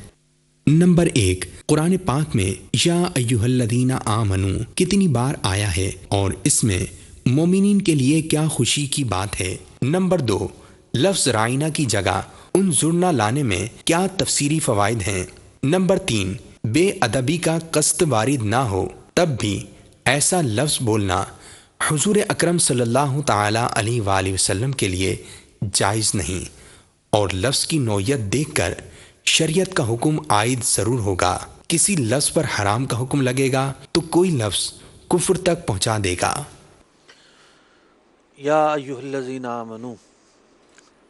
نمبر 1، قرآن پاک میں یا ایھا الذین آمنو کتنی بار آیا ہے اور اس میں مومنین کے لیے کیا خوشی کی بات ہے۔ نمبر 2، لفظ رائنا کی جگہ انظرنا لانے میں کیا تفسیری فوائد ہیں۔ نمبر 3، بے ادبی کا قصد وارد نہ ہو تب بھی ایسا لفظ بولنا حضور اکرم صلی اللہ تعالی علیہ وآلہ وسلم کے لیے جائز نہیں، اور لفظ کی نوعیت دیکھ کر شریعت کا حکم عائد ضرور ہوگا۔ کسی لفظ پر حرام کا حکم لگے گا تو کوئی لفظ کفر تک پہنچا دے گا۔ یا ایھا الذین آمنو،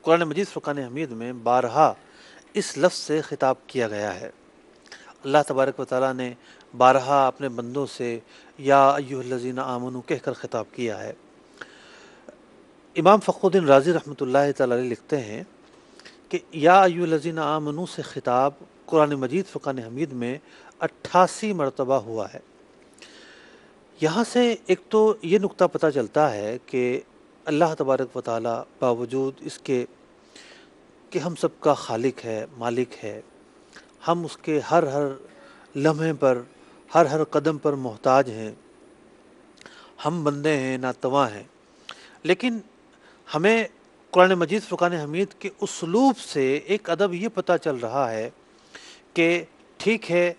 قرآن مجید فرقان حمید میں بارہا اس لفظ سے خطاب کیا گیا ہے۔ اللہ تبارک و تعالیٰ نے بارہا اپنے بندوں سے یا ایھا الذین آمنو کہہ کر خطاب کیا ہے۔ امام فخر الدین رازی رحمۃ اللہ تعالی علیہ لکھتے ہیں کہ یا ایھا الذین آمنو سے خطاب قرآن مجید فرقان حمید میں 88 مرتبہ ہوا ہے۔ یہاں سے ایک تو یہ نقطہ پتہ چلتا ہے کہ اللہ تبارک و تعالی باوجود اس کے کہ ہم سب کا خالق ہے، مالک ہے، ہم اس کے ہر لمحے پر، ہر قدم پر محتاج ہیں، ہم بندے ہیں، ناتواں ہیں، لیکن ہمیں قرآن مجید فرقان حمید کے اسلوب سے ایک ادب یہ پتہ چل رہا ہے کہ ٹھیک ہے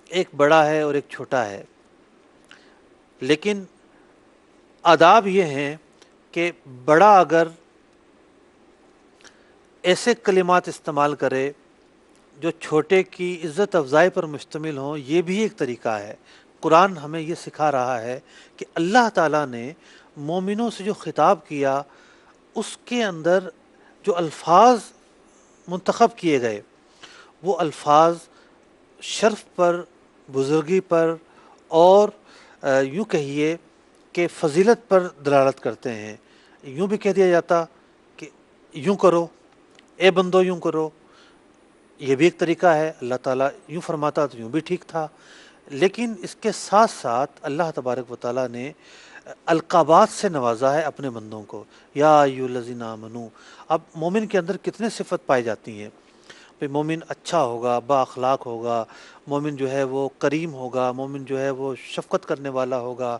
ایک بڑا ہے اور ایک چھوٹا ہے، لیکن آداب یہ ہیں کہ بڑا اگر ایسے کلمات استعمال کرے جو چھوٹے کی عزت افزائی پر مشتمل ہوں، یہ بھی ایک طریقہ ہے۔ قرآن ہمیں یہ سکھا رہا ہے کہ اللہ تعالیٰ نے مومنوں سے جو خطاب کیا اس کے اندر جو الفاظ منتخب کیے گئے وہ الفاظ شرف پر، بزرگی پر، اور یوں کہیے کہ فضیلت پر دلالت کرتے ہیں۔ یوں بھی کہہ دیا جاتا کہ یوں کرو، اے بندو یوں کرو، یہ بھی ایک طریقہ ہے، اللہ تعالیٰ یوں فرماتا تو یوں بھی ٹھیک تھا۔ لیکن اس کے ساتھ ساتھ اللہ تبارک و تعالیٰ نے القابات سے نوازا ہے اپنے بندوں کو، یا ایھا الذین آمنو۔ اب مومن کے اندر کتنے صفت پائی جاتی ہیں؟ بھئی مومن اچھا ہوگا، با اخلاق ہوگا، مومن جو ہے وہ کریم ہوگا، مومن جو ہے وہ شفقت کرنے والا ہوگا،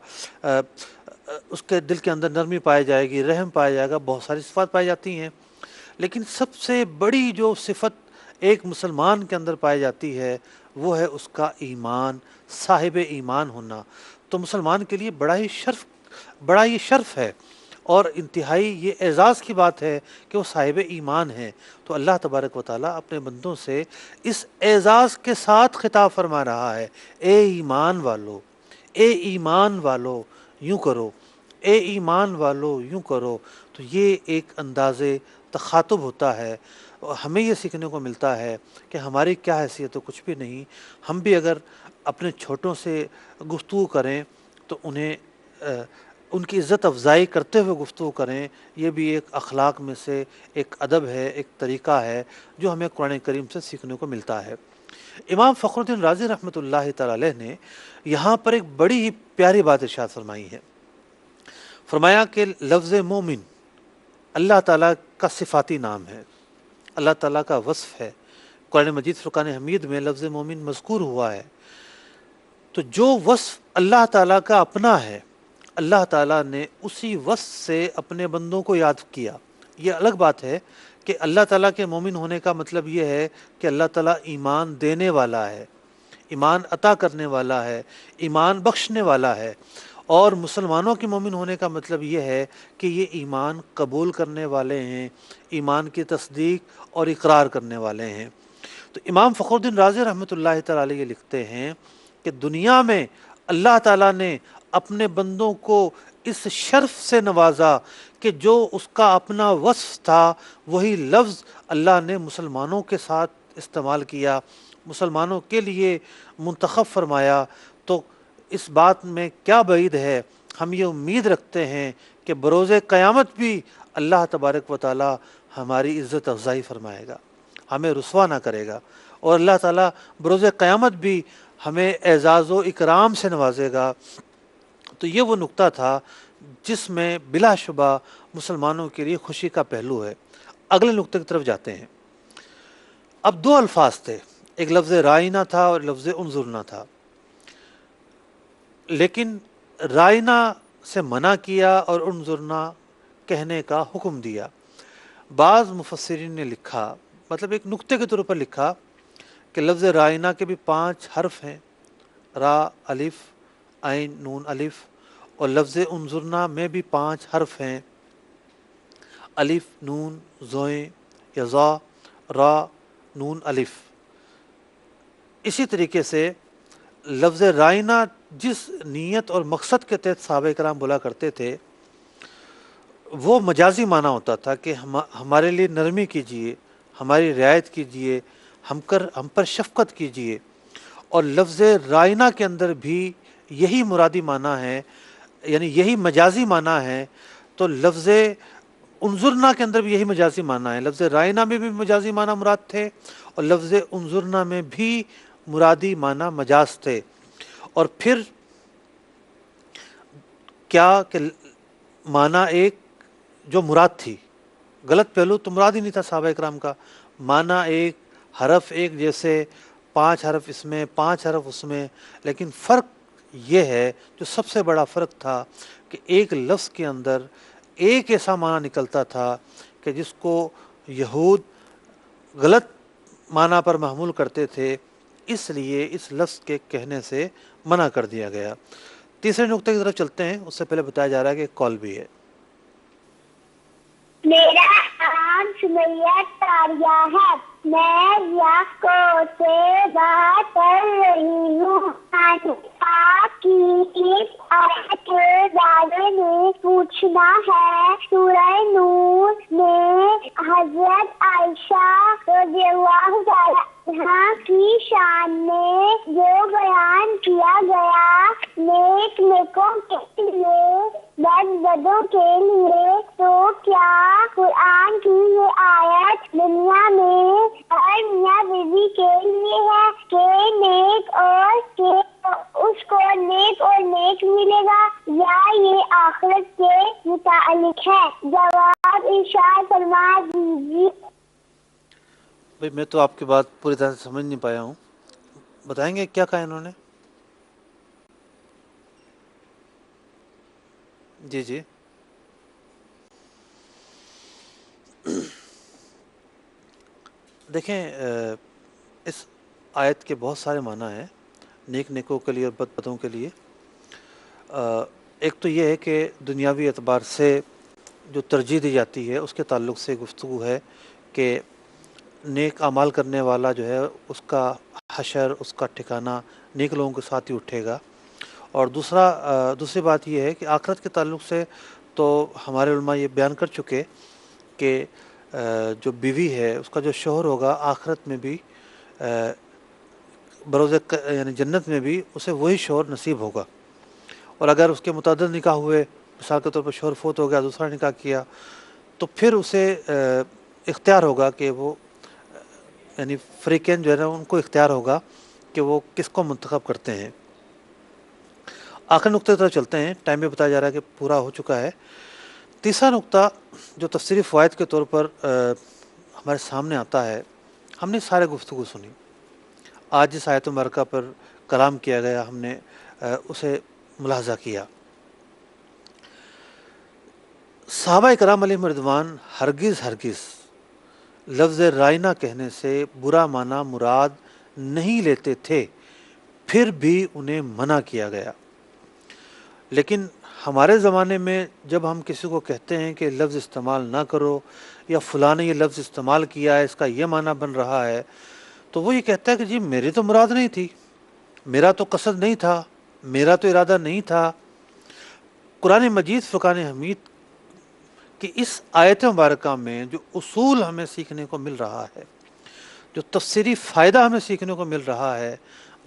اس کے دل کے اندر نرمی پائی جائے گی، رحم پایا جائے گا، بہت ساری صفات پائی جاتی ہیں۔ لیکن سب سے بڑی جو صفت ایک مسلمان کے اندر پائی جاتی ہے وہ ہے اس کا ایمان، صاحب ایمان ہونا۔ تو مسلمان کے لیے بڑا ہی شرف ہے اور انتہائی یہ اعزاز کی بات ہے کہ وہ صاحب ایمان ہے۔ تو اللہ تبارک و تعالیٰ اپنے بندوں سے اس اعزاز کے ساتھ خطاب فرما رہا ہے، اے ایمان والو، اے ایمان والو یوں کرو، اے ایمان والو یوں کرو۔ تو یہ ایک انداز تخاطب ہوتا ہے۔ ہمیں یہ سیکھنے کو ملتا ہے کہ ہماری کیا حیثیت ہے، کچھ بھی نہیں۔ ہم بھی اگر اپنے چھوٹوں سے گفتگو کریں تو انہیں ان کی عزت افزائی کرتے ہوئے گفتگو کریں، یہ بھی ایک اخلاق میں سے ایک ادب ہے، ایک طریقہ ہے جو ہمیں قرآن کریم سے سیکھنے کو ملتا ہے۔ امام فخر الدین رازی رحمۃ اللہ تعالی علیہ نے یہاں پر ایک بڑی ہی پیاری بات ارشاد فرمائی ہے۔ فرمایا کہ لفظ مومن اللہ تعالیٰ کا صفاتی نام ہے، اللہ تعالیٰ کا وصف ہے۔ قرآن مجید فرقان حمید میں لفظ مومن مذکور ہوا ہے۔ تو جو وصف اللہ تعالیٰ کا اپنا ہے، اللہ تعالیٰ نے اسی وصف سے اپنے بندوں کو یاد کیا۔ یہ الگ بات ہے کہ اللہ تعالیٰ کے مومن ہونے کا مطلب یہ ہے کہ اللہ تعالیٰ ایمان دینے والا ہے، ایمان عطا کرنے والا ہے، ایمان بخشنے والا ہے۔ اور مسلمانوں کے مومن ہونے کا مطلب یہ ہے کہ یہ ایمان قبول کرنے والے ہیں، ایمان کی تصدیق اور اقرار کرنے والے ہیں۔ تو امام فخر الدین رازی رحمۃ اللہ تعالی علیہ لکھتے ہیں کہ دنیا میں اللہ تعالیٰ نے اپنے بندوں کو اس شرف سے نوازا کہ جو اس کا اپنا وصف تھا وہی لفظ اللہ نے مسلمانوں کے ساتھ استعمال کیا، مسلمانوں کے لیے منتخب فرمایا۔ تو اس بات میں کیا بعید ہے، ہم یہ امید رکھتے ہیں کہ بروز قیامت بھی اللہ تبارک و تعالی ہماری عزت افزائی فرمائے گا، ہمیں رسوا نہ کرے گا، اور اللہ تعالیٰ بروز قیامت بھی ہمیں اعزاز و اکرام سے نوازے گا۔ تو یہ وہ نقطہ تھا جس میں بلا شبہ مسلمانوں کے لیے خوشی کا پہلو ہے۔ اگلے نقطے کی طرف جاتے ہیں۔ اب دو الفاظ تھے، ایک لفظ رائنا تھا اور لفظ انظرنا تھا، لیکن رائنا سے منع کیا اور انظرنا کہنے کا حکم دیا۔ بعض مفسرین نے لکھا، مطلب ایک نقطے کے طور پر لکھا کہ لفظ رائنا کے بھی 5 حرف ہیں، را، الف، عین، نون، الف، اور لفظ انظرنا میں بھی 5 حرف ہیں، الف، نون، زوئیں یا زا، را، نون، الف۔ اسی طریقے سے لفظ رائنا جس نیت اور مقصد کے تحت صحابہ کرام بولا کرتے تھے وہ مجازی معنی ہوتا تھا کہ ہمارے لیے نرمی کیجیے، ہماری رعایت کیجیے، ہم پر شفقت کیجیے۔ اور لفظ رائنا کے اندر بھی یہی مرادی معنی ہے، یعنی یہی مجازی معنی ہے۔ تو لفظ انظرنا کے اندر بھی یہی مجازی معنی ہے، لفظ رائنا میں بھی مجازی معنی مراد تھے اور لفظ انظرنا میں بھی مرادی معنی مجاز تھے۔ اور پھر کیا کہ معنی ایک جو مراد تھی، غلط پہلو تو مراد ہی نہیں تھا صحابہ کرام کا، معنی ایک، حرف ایک، جیسے 5 حرف اس میں 5 حرف اس میں، لیکن فرق یہ ہے، جو سب سے بڑا فرق تھا کہ ایک لفظ کے اندر ایک ایسا معنی نکلتا تھا کہ جس کو یہود غلط معنی پر محمول کرتے تھے، اس لیے اس لفظ کے کہنے سے منع کر دیا گیا۔ تیسرے نقطے کی طرف چلتے ہیں، اس سے پہلے بتایا جا رہا ہے کہ ایک کال بھی ہے۔ میرا نام سمیہ تاریہ ہے، میں یاکو سے بات کر رہی ہوں۔ آپ کی اس آیت کے بارے میں پوچھنا ہے۔ سورہ نور میں حضرت عائشہ رضی اللہ تعالیٰ عنہا کی شان میں جو بیان کیا گیا، نیک نیکوں کے لیے بد بدوں کے لیے، تو کیا قرآن کی یہ آیت دنیا میں ہر میاں بیوی کے لیے ہے کہ نیک اور کہ اس کو نیک اور نیک ملے گا، یا یہ آخرت کے متعلق ہے؟ جواب ارشاد فرما دیجیے۔ بھئی میں تو آپ کی بات پوری طرح سے سمجھ نہیں پایا ہوں، بتائیں گے کیا کہا انہوں نے؟ جی جی دیکھیں، اس آیت کے بہت سارے معنی ہیں، نیک نیکوں کے لیے اور بد بدوں کے لیے۔ ایک تو یہ ہے کہ دنیاوی اعتبار سے جو ترجیح دی جاتی ہے اس کے تعلق سے گفتگو ہے کہ نیک اعمال کرنے والا جو ہے اس کا حشر، اس کا ٹھکانہ نیک لوگوں کے ساتھ ہی اٹھے گا۔ اور دوسری بات یہ ہے کہ آخرت کے تعلق سے تو ہمارے علماء یہ بیان کر چکے کہ جو بیوی ہے اس کا جو شوہر ہوگا آخرت میں بھی، بروز یعنی جنت میں بھی اسے وہی شوہر نصیب ہوگا۔ اور اگر اس کے متعدد نکاح ہوئے، مثال کے طور پر شوہر فوت ہو گیا، دوسرا نکاح کیا، تو پھر اسے اختیار ہوگا کہ وہ یعنی فریقین جو ہے نا ان کو اختیار ہوگا کہ وہ کس کو منتخب کرتے ہیں۔ آخر نقطے کی طرف چلتے ہیں، ٹائم بھی بتایا جا رہا ہے کہ پورا ہو چکا ہے۔ تیسرا نقطہ جو تفسیری فوائد کے طور پر ہمارے سامنے آتا ہے، ہم نے سارے گفتگو سنی، آج جس آیت مبارکہ پر کلام کیا گیا ہم نے اسے ملاحظہ کیا۔ صحابہ کرام علیہم رضوان ہرگز لفظ رائنہ کہنے سے برا معنی مراد نہیں لیتے تھے، پھر بھی انہیں منع کیا گیا۔ لیکن ہمارے زمانے میں جب ہم کسی کو کہتے ہیں کہ لفظ استعمال نہ کرو، یا فلاں نے یہ لفظ استعمال کیا ہے، اس کا یہ معنی بن رہا ہے، تو وہ یہ کہتا ہے کہ جی میری تو مراد نہیں تھی، میرا تو قصد نہیں تھا، میرا تو ارادہ نہیں تھا۔ قرآن مجید فرقان حمید کہ اس آیت مبارکہ میں جو اصول ہمیں سیکھنے کو مل رہا ہے، جو تفسیری فائدہ ہمیں سیکھنے کو مل رہا ہے،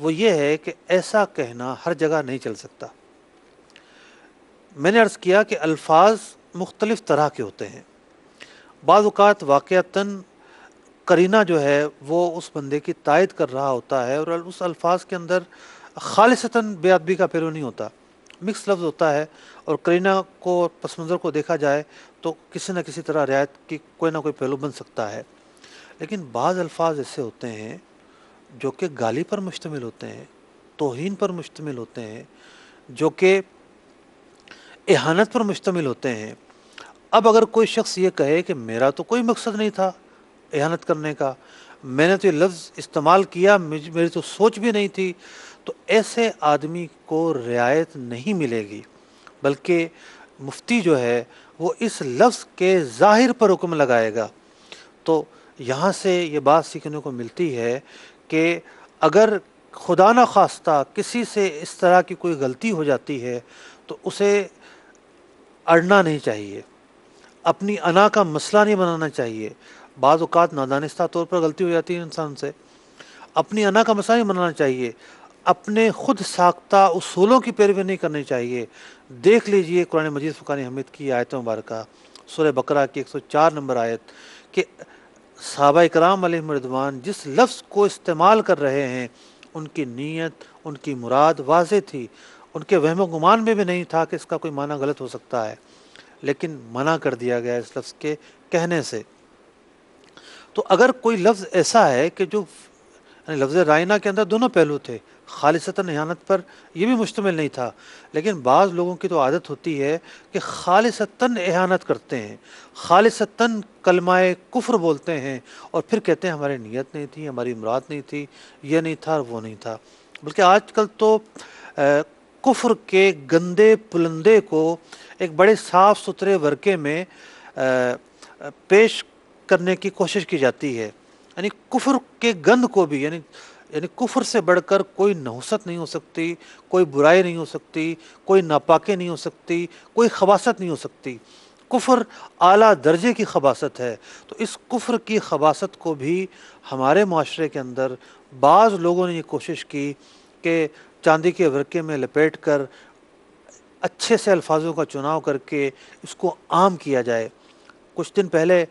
وہ یہ ہے کہ ایسا کہنا ہر جگہ نہیں چل سکتا۔ میں نے عرض کیا کہ الفاظ مختلف طرح کے ہوتے ہیں، بعض اوقات واقعتاً قرینہ جو ہے وہ اس بندے کی تائید کر رہا ہوتا ہے، اور اس الفاظ کے اندر خالصتاً بے ادبی کا پہلو نہیں ہوتا، مکس لفظ ہوتا ہے، اور قرینہ کو پس منظر کو دیکھا جائے تو کسی نہ کسی طرح رعایت کی کوئی نہ کوئی پہلو بن سکتا ہے۔ لیکن بعض الفاظ ایسے ہوتے ہیں جو کہ گالی پر مشتمل ہوتے ہیں، توہین پر مشتمل ہوتے ہیں، جو کہ اہانت پر مشتمل ہوتے ہیں۔ اب اگر کوئی شخص یہ کہے کہ میرا تو کوئی مقصد نہیں تھا اہانت کرنے کا، میں نے تو یہ لفظ استعمال کیا، میری تو سوچ بھی نہیں تھی، تو ایسے آدمی کو رعایت نہیں ملے گی، بلکہ مفتی جو ہے وہ اس لفظ کے ظاہر پر حکم لگائے گا۔ تو یہاں سے یہ بات سیکھنے کو ملتی ہے کہ اگر خدا نہ خواستہ کسی سے اس طرح کی کوئی غلطی ہو جاتی ہے تو اسے اڑنا نہیں چاہیے، اپنی انا کا مسئلہ نہیں بنانا چاہیے۔ بعض اوقات نادانستہ طور پر غلطی ہو جاتی ہے انسان سے، اپنی انا کا مسئلہ نہیں بنانا چاہیے، اپنے خود ساختہ اصولوں کی پیروی نہیں کرنی چاہیے۔ دیکھ لیجئے قرآن مجید فرقان حمید کی آیت مبارکہ سورہ بقرہ کی 104 نمبر آیت کہ صحابہ کرام علیہم رضوان جس لفظ کو استعمال کر رہے ہیں ان کی نیت، ان کی مراد واضح تھی، ان کے وہم و گمان میں بھی نہیں تھا کہ اس کا کوئی معنی غلط ہو سکتا ہے، لیکن منع کر دیا گیا اس لفظ کے کہنے سے۔ تو اگر کوئی لفظ ایسا ہے کہ جو یعنی لفظ رائنا کے اندر دونوں پہلو تھے، خالصتاً اہانت پر یہ بھی مشتمل نہیں تھا، لیکن بعض لوگوں کی تو عادت ہوتی ہے کہ خالصتاً اہانت کرتے ہیں، خالصتاً کلمہ کفر بولتے ہیں، اور پھر کہتے ہیں ہماری نیت نہیں تھی، ہماری مراد نہیں تھی، یہ نہیں تھا اور وہ نہیں تھا۔ بلکہ آج کل تو کفر کے گندے پلندے کو ایک بڑے صاف ستھرے ورقے میں پیش کرنے کی کوشش کی جاتی ہے، یعنی کفر کے گند کو بھی، یعنی کفر سے بڑھ کر کوئی نحوست نہیں ہو سکتی، کوئی برائی نہیں ہو سکتی، کوئی ناپاکی نہیں ہو سکتی، کوئی خباثت نہیں ہو سکتی۔ کفر اعلیٰ درجے کی خباثت ہے، تو اس کفر کی خباثت کو بھی ہمارے معاشرے کے اندر بعض لوگوں نے یہ کوشش کی کہ چاندی کے ورقے میں لپیٹ کر اچھے سے الفاظوں کا چناؤ کر کے اس کو عام کیا جائے۔ کچھ دن پہلے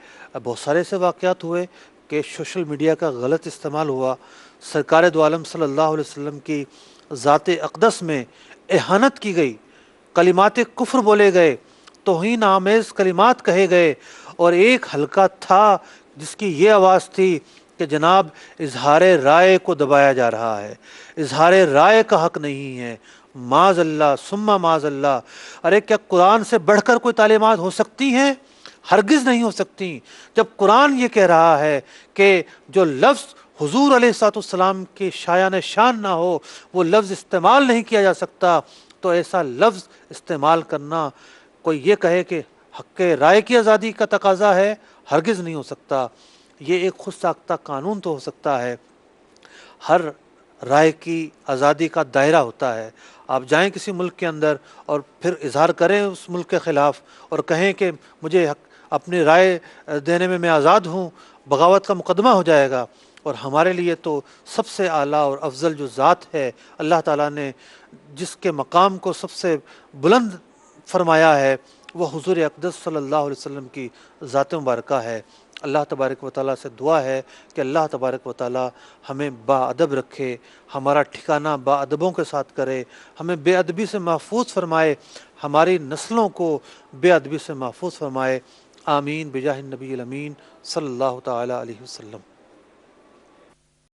بہت سارے ایسے واقعات ہوئے کہ سوشل میڈیا کا غلط استعمال ہوا، سرکار دو عالم صلی اللہ علیہ وسلم کی ذات اقدس میں اہانت کی گئی، کلمات کفر بولے گئے، توہین آمیز کلمات کہے گئے، اور ایک حلقہ تھا جس کی یہ آواز تھی کہ جناب اظہار رائے کو دبایا جا رہا ہے، اظہار رائے کا حق نہیں ہے، معاذ اللہ ثم معاذ اللہ۔ ارے کیا قرآن سے بڑھ کر کوئی تعلیمات ہو سکتی ہیں؟ ہرگز نہیں ہو سکتی۔ جب قرآن یہ کہہ رہا ہے کہ جو لفظ حضور علیہ الصلوۃ والسلام کی شایان شان نہ ہو وہ لفظ استعمال نہیں کیا جا سکتا، تو ایسا لفظ استعمال کرنا، کوئی یہ کہے کہ حق رائے کی آزادی کا تقاضا ہے، ہرگز نہیں ہو سکتا۔ یہ ایک خود ساختہ قانون تو ہو سکتا ہے، ہر رائے کی آزادی کا دائرہ ہوتا ہے۔ آپ جائیں کسی ملک کے اندر اور پھر اظہار کریں اس ملک کے خلاف اور کہیں کہ مجھے اپنی رائے دینے میں آزاد ہوں، بغاوت کا مقدمہ ہو جائے گا۔ اور ہمارے لیے تو سب سے اعلیٰ اور افضل جو ذات ہے، اللہ تعالیٰ نے جس کے مقام کو سب سے بلند فرمایا ہے، وہ حضور اقدس صلی اللہ علیہ وسلم کی ذات مبارکہ ہے۔ اللہ تبارک و تعالیٰ سے دعا ہے کہ اللہ تبارک و تعالیٰ ہمیں با ادب رکھے، ہمارا ٹھکانہ با ادبوں کے ساتھ کرے، ہمیں بے ادبی سے محفوظ فرمائے، ہماری نسلوں کو بے ادبی سے محفوظ فرمائے۔ آمین بجاہ النبی الامین صلی اللہ تعالیٰ علیہ وسلم۔